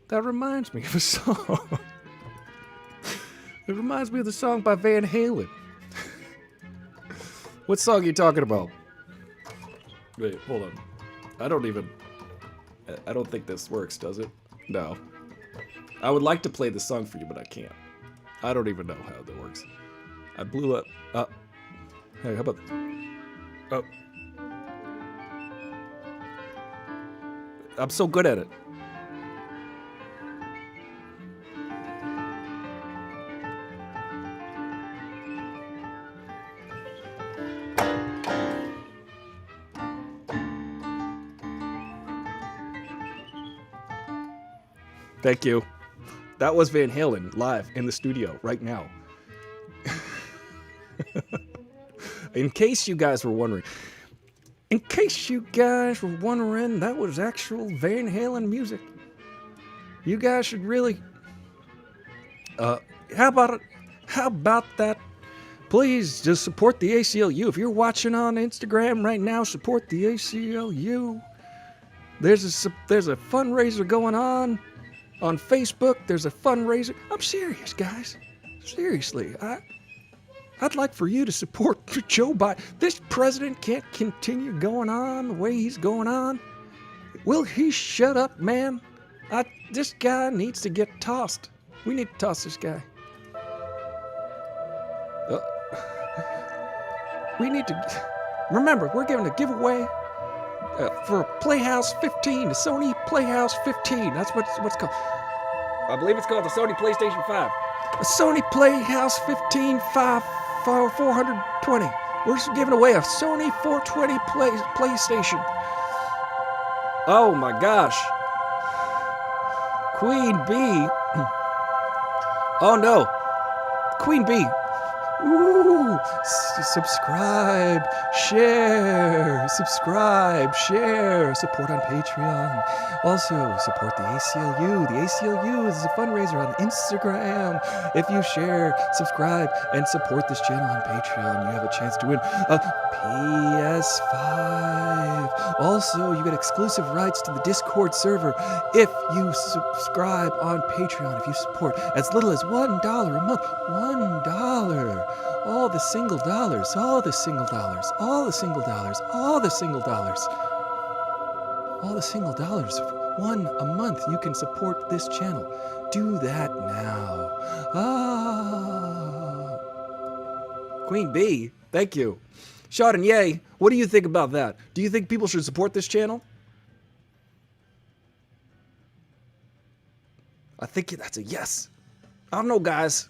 That reminds me of a song. It reminds me of the song by Van Halen. What song are you talking about? Wait, hold on. I don't think this works, does it? No. I would like to play the song for you, but I can't. I don't even know how that works. I blew up. Hey, how about... Oh. I'm so good at it. Thank you. That was Van Halen live in the studio right now. In case you guys were wondering. That was actual Van Halen music. You guys should really... how about that? Please just support the ACLU. If you're watching on Instagram right now, support the ACLU. There's a fundraiser going on Facebook. There's a fundraiser. I'm serious, guys. Seriously, I'd like for you to support Joe Biden. This president can't continue going on the way he's going on. Will he shut up, man? This guy needs to get tossed. We need to toss this guy. We need to... Remember, we're giving a giveaway for Playhouse 15, the Sony Playhouse 15. That's what it's called. I believe it's called the Sony PlayStation 5. A Sony Playhouse 15 420. We're just giving away a Sony 420 PlayStation. Oh my gosh. Queen Bee. Oh no. Queen Bee. Ooh, subscribe, share, support on Patreon. Also, support the ACLU. The ACLU is a fundraiser on Instagram. If you share, subscribe, and support this channel on Patreon, you have a chance to win a PS5. Also, you get exclusive rights to the Discord server if you subscribe on Patreon. If you support as little as $1 a month, $1. All the single dollars, all the single dollars, all the single dollars, all the single dollars, all the single dollars. $1 a month, you can support this channel. Do that now. Queen Bee, thank you. Chardonnay, what do you think about that? Do you think people should support this channel? I think that's a yes. I don't know, guys.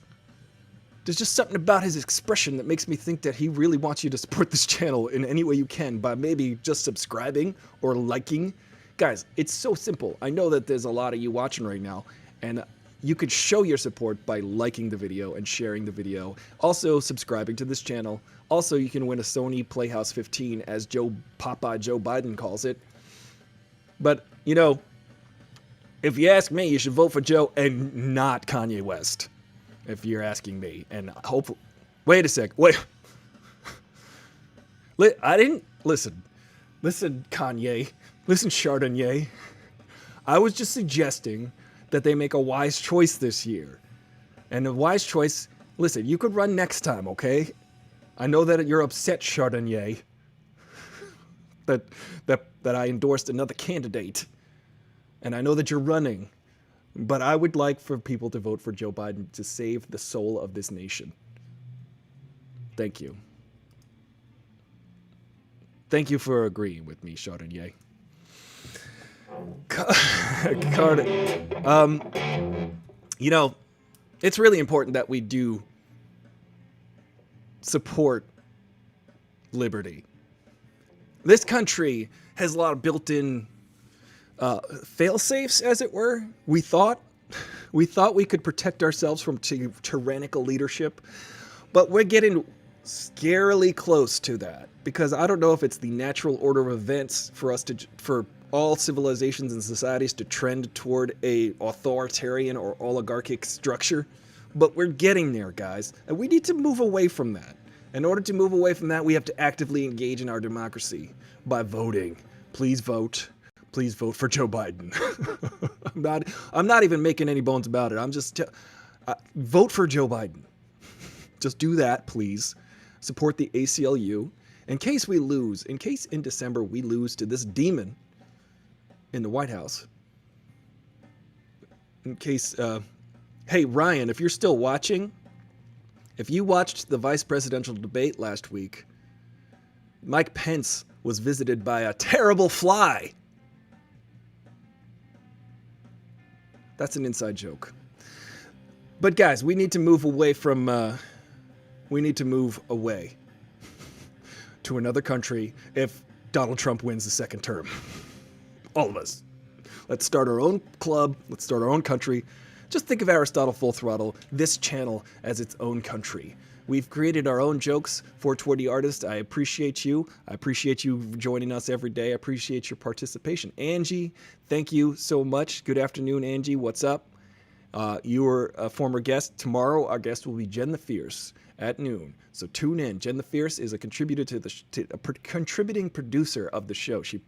There's just something about his expression that makes me think that he really wants you to support this channel in any way you can by maybe just subscribing or liking. Guys, it's so simple. I know that there's a lot of you watching right now, and you could show your support by liking the video and sharing the video. Also, subscribing to this channel. Also, you can win a Sony Playhouse 15, as Joe Biden calls it. But, you know, if you ask me, you should vote for Joe and not Kanye West. If you're asking me, and hopefully, wait a sec, wait. I didn't listen. Listen, Kanye. Listen, Chardonnay. I was just suggesting that they make a wise choice this year, and a wise choice. Listen, you could run next time, okay? I know that you're upset, Chardonnay, that I endorsed another candidate, and I know that you're running. But I would like for people to vote for Joe Biden to save the soul of this nation. Thank you. Thank you for agreeing with me, Chardonnay. You know, it's really important that we do support liberty. This country has a lot of built-in fail-safes, as it were. We thought we could protect ourselves from tyrannical leadership, but we're getting scarily close to that, because I don't know if it's the natural order of events for all civilizations and societies to trend toward a authoritarian or oligarchic structure, but we're getting there, guys, and we need to move away from that. In order to move away from that, we have to actively engage in our democracy by voting. Please vote. Please vote for Joe Biden. I'm not even making any bones about it. I'm just vote for Joe Biden. Just do that, please. Support the ACLU. In case we lose, in case in December we lose to this demon in the White House. In case, hey Ryan, if you're still watching, if you watched the vice presidential debate last week, Mike Pence was visited by a terrible fly. That's an inside joke. But guys, we need to move away from, we need to move away to another country if Donald Trump wins the second term. All of us. Let's start our own club. Let's start our own country. Just think of Aristotle Full Throttle, this channel, as its own country. We've created our own jokes for 420 artists. I appreciate you. I appreciate you joining us every day. I appreciate your participation. Angie, thank you so much. Good afternoon, Angie. What's up? You were a former guest. Tomorrow, our guest will be Jen the Fierce at noon. So tune in. Jen the Fierce is a contributor to contributing producer of the show. She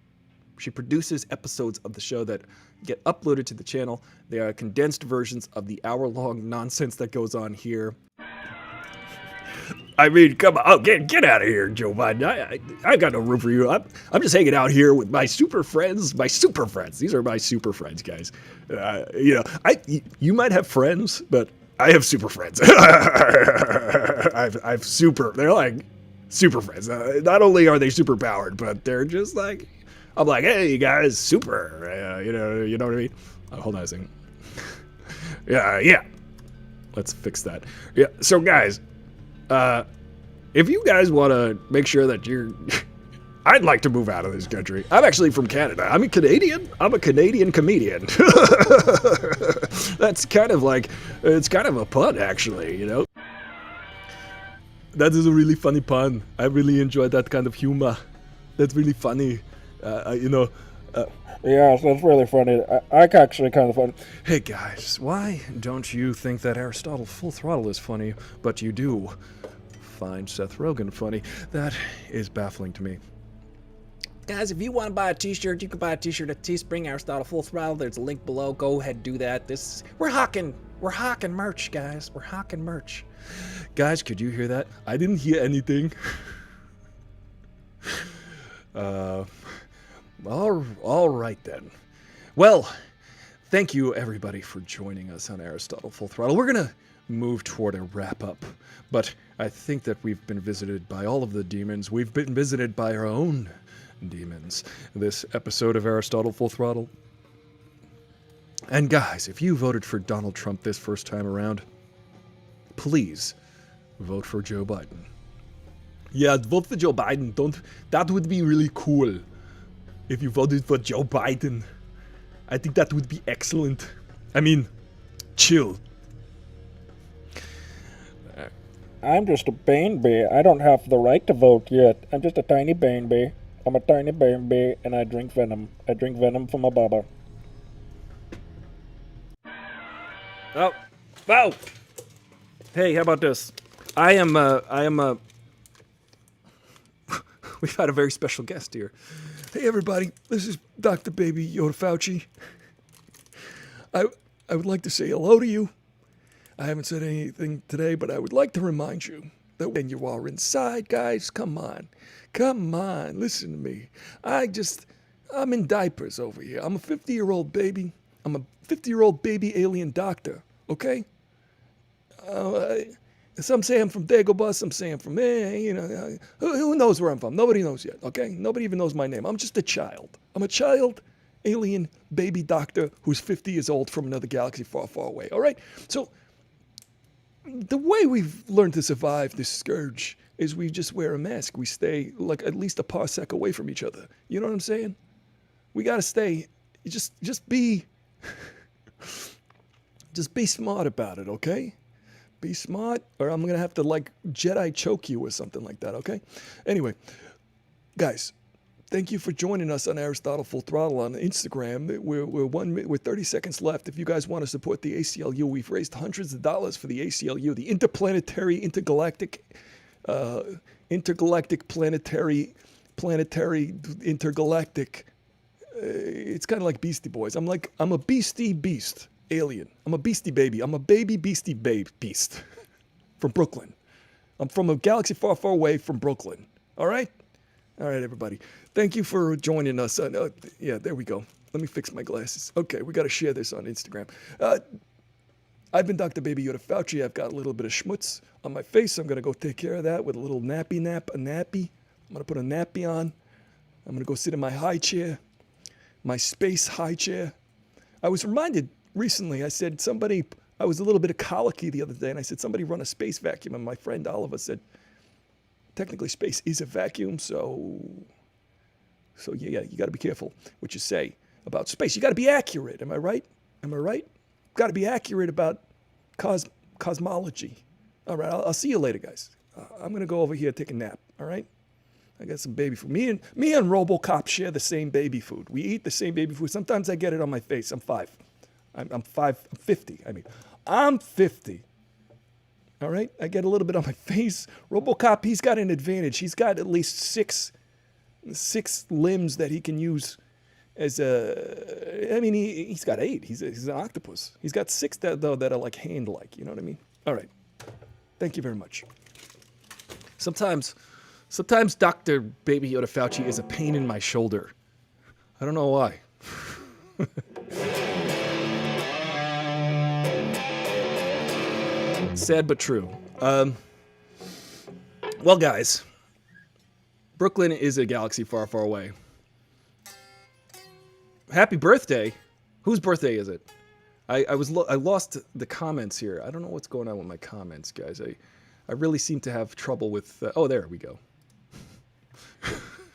produces episodes of the show that get uploaded to the channel. They are condensed versions of the hour-long nonsense that goes on here. I mean, come on, oh, get out of here, Joe Biden. I got no room for you. I'm just hanging out here with my super friends. These are my super friends, guys. You might have friends, but I have super friends. I've super. They're like super friends. Not only are they super powered, but they're just like, I'm like, hey, you guys, super. You know what I mean? Hold on a second. Yeah. Let's fix that. Yeah. So, guys. If you guys want to make sure that I'd like to move out of this country. I'm actually from Canada. I'm a Canadian. I'm a Canadian comedian. That's kind of like, it's kind of a pun, actually, you know? That is a really funny pun. I really enjoy that kind of humor. That's really funny. Yes, that's really funny. I actually kind of funny. Hey guys, why don't you think that Aristotle Full Throttle is funny, but you do find Seth Rogen funny? That is baffling to me. Guys, if you want to buy a t-shirt, you can buy a t-shirt at Teespring, Aristotle Full Throttle. There's a link below. Go ahead and do that. We're hawking merch, guys. We're hawking merch. Guys, could you hear that? I didn't hear anything. All right then. Well, thank you everybody for joining us on Aristotle Full Throttle. We're gonna move toward a wrap up, but I think that we've been visited by all of the demons. We've been visited by our own demons this episode of Aristotle Full Throttle. And guys, if you voted for Donald Trump this first time around, please vote for Joe Biden. Yeah, vote for Joe Biden. That would be really cool. If you voted for Joe Biden, I think that would be excellent. I mean, chill. I'm just a baby. I don't have the right to vote yet. I'm just a tiny baby. I'm a tiny baby, and I drink venom. I drink venom from a baba. Oh. Hey, how about this? We've had a very special guest here. Hey everybody, this is Dr. Baby Yoda Fauci. I would like to say hello to you. I haven't said anything today, but I would like to remind you that when you are inside, guys, come on, listen to me. I'm in diapers over here. I'm a 50-year-old baby. I'm a 50-year-old baby alien doctor, okay? Some say I'm from Dagobah, some say I'm from, who knows where I'm from? Nobody knows yet, okay? Nobody even knows my name. I'm just a child. I'm a child, alien, baby doctor who's 50 years old from another galaxy far, far away, all right? So the way we've learned to survive this scourge is we just wear a mask. We stay like at least a parsec away from each other. You know what I'm saying? We gotta stay, just be smart about it, okay? Be smart, or I'm going to have to, like, Jedi choke you or something like that, okay? Anyway, guys, thank you for joining us on Aristotle Full Throttle on Instagram. We're 30 seconds left. If you guys want to support the ACLU, we've raised hundreds of dollars for the ACLU, the Interplanetary, Intergalactic, it's kind of like Beastie Boys. I'm a beastie beast. Alien. I'm a beastie baby. I'm a baby beastie beast from Brooklyn. I'm from a galaxy far, far away from Brooklyn. All right? All right, everybody. Thank you for joining us. Yeah, there we go. Let me fix my glasses. Okay, we got to share this on Instagram. I've been Dr. Baby Yoda Fauci. I've got a little bit of schmutz on my face. I'm going to go take care of that with a little nappy. I'm going to put a nappy on. I'm going to go sit in my high chair, my space high chair. I was reminded recently, I was a little bit colicky the other day, and I said, somebody run a space vacuum, and my friend Oliver said, technically space is a vacuum, so yeah, you got to be careful what you say about space. You got to be accurate. Am I right? got to be accurate about cosmology. All right, I'll see you later, guys. I'm gonna go over here take a nap. All right. I got some baby food. Me and RoboCop share the same baby food. We eat the same baby food. Sometimes I get it on my face. I'm 5. I'm 50. I mean, I'm 50. All right, I get a little bit on my face. RoboCop, he's got an advantage. He's got at least six limbs that he can use as a. I mean, he's got 8. He's an octopus. He's got 6 that are like hand-like. You know what I mean? All right. Thank you very much. Sometimes Dr. Baby Yoda Fauci is a pain in my shoulder. I don't know why. Sad but true. Well, guys, Brooklyn is a galaxy far, far away. Happy birthday! Whose birthday is it? I lost the comments here. I don't know what's going on with my comments, guys. I really seem to have trouble with. Oh, there we go.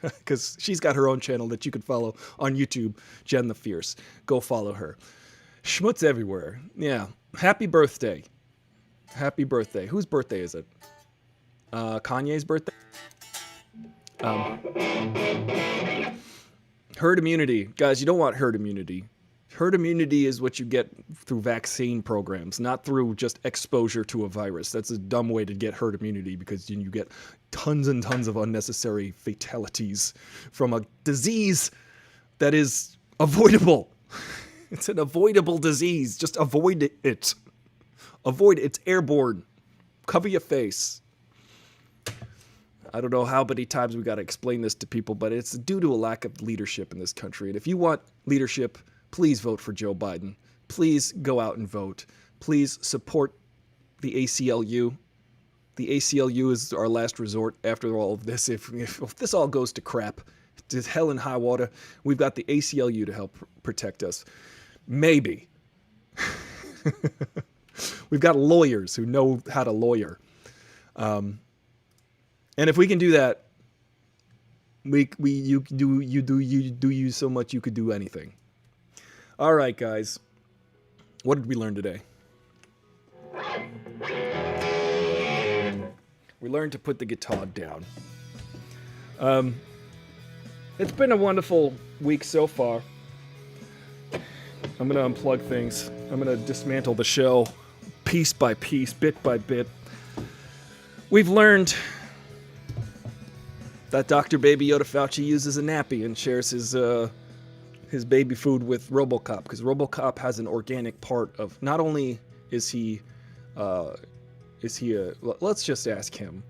Because she's got her own channel that you can follow on YouTube, Jen the Fierce. Go follow her. Schmutz everywhere. Yeah. Happy birthday. Happy birthday. Whose birthday is it? Kanye's birthday? Herd immunity. Guys, you don't want herd immunity. Herd immunity is what you get through vaccine programs, not through just exposure to a virus. That's a dumb way to get herd immunity because you get tons and tons of unnecessary fatalities from a disease that is avoidable. It's an avoidable disease. Just avoid it. Avoid it. It's airborne. Cover your face. I don't know how many times we got to explain this to people, but it's due to a lack of leadership in this country. And if you want leadership, please vote for Joe Biden. Please go out and vote. Please support the ACLU. The ACLU is our last resort after all of this. If this all goes to crap, to hell and high water, we've got the ACLU to help protect us. Maybe. We've got lawyers who know how to lawyer. And if we can do that, you do so much you could do anything. All right, guys. What did we learn today? We learned to put the guitar down. It's been a wonderful week so far. I'm going to unplug things. I'm going to dismantle the show piece by piece, bit by bit. We've learned that Dr. Baby Yoda Fauci uses a nappy and shares his baby food with RoboCop, because RoboCop has an organic part of. Not only is he a. Let's just ask him.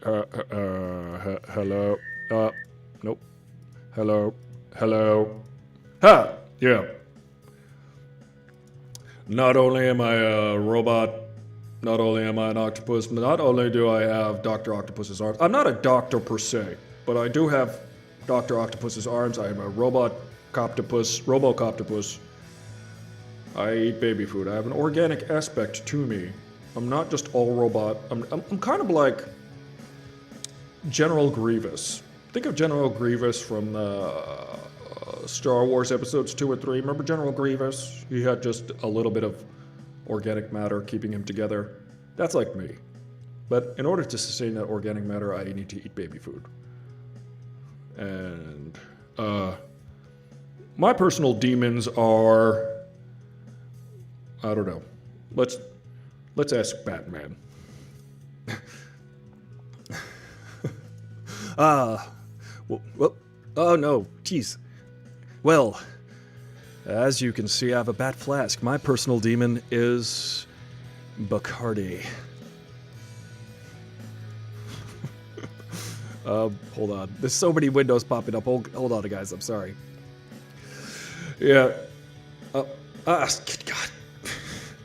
Hello. Nope. Hello. Ha! Yeah. Not only am I a robot, not only am I an octopus, not only do I have Dr. Octopus's arms. I'm not a doctor per se, but I do have Dr. Octopus's arms. I am a robocoptopus. I eat baby food. I have an organic aspect to me. I'm not just all robot. I'm kind of like General Grievous. Think of General Grievous from Star Wars episodes 2 and 3. Remember General Grievous? He had just a little bit of organic matter keeping him together. That's like me. But in order to sustain that organic matter, I need to eat baby food. And my personal demons are, I don't know. Let's ask Batman. Well, oh no, jeez. Well, as you can see, I have a bat flask. My personal demon is Bacardi. Hold on. There's so many windows popping up. Hold on, guys. I'm sorry. Yeah.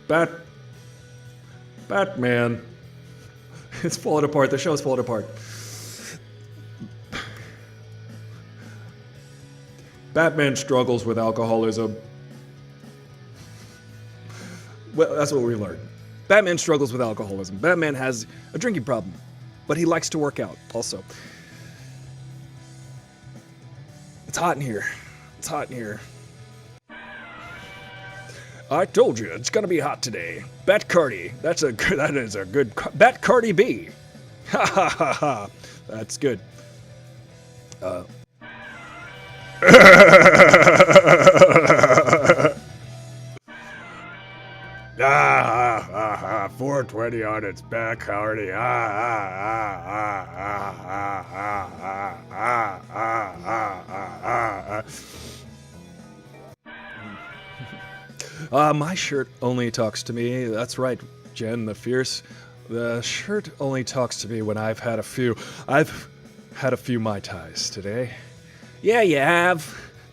God. Batman. It's falling apart. The show's falling apart. Batman struggles with alcoholism. Well, that's what we learned. Batman struggles with alcoholism. Batman has a drinking problem, but he likes to work out also. It's hot in here. I told you it's gonna be hot today. Bet Cardi. That is a good bet Cardi B. Ha ha ha ha. That's good. Ah, ah, ah, 420 on its back, Hardy. Ah, ah, ah, ah, ah, ah, ah, ah, ah, ah, ah, ah. My shirt only talks to me. That's right, Jen the Fierce. The shirt only talks to me when I've had a few. I've had a few Mai Tais today. Yeah, you have.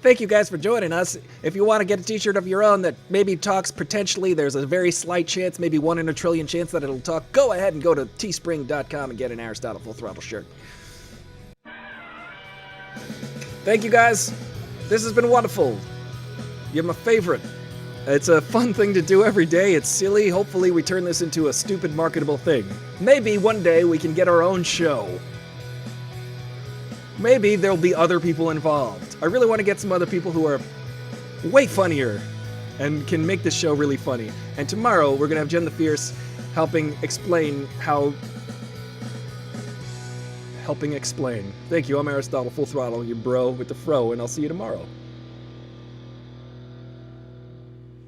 Thank you guys for joining us. If you want to get a t-shirt of your own that maybe talks potentially, there's a very slight chance, maybe 1 in a trillion chance that it'll talk, go ahead and go to teespring.com and get an Aristotle Full Throttle shirt. Thank you guys. This has been wonderful. You're my favorite. It's a fun thing to do every day. It's silly. Hopefully we turn this into a stupid marketable thing. Maybe one day we can get our own show. Maybe there'll be other people involved. I really want to get some other people who are way funnier and can make this show really funny. And tomorrow we're going to have Jen the Fierce helping explain. Thank you, I'm Aristotle Full Throttle, your bro with the fro, and I'll see you tomorrow.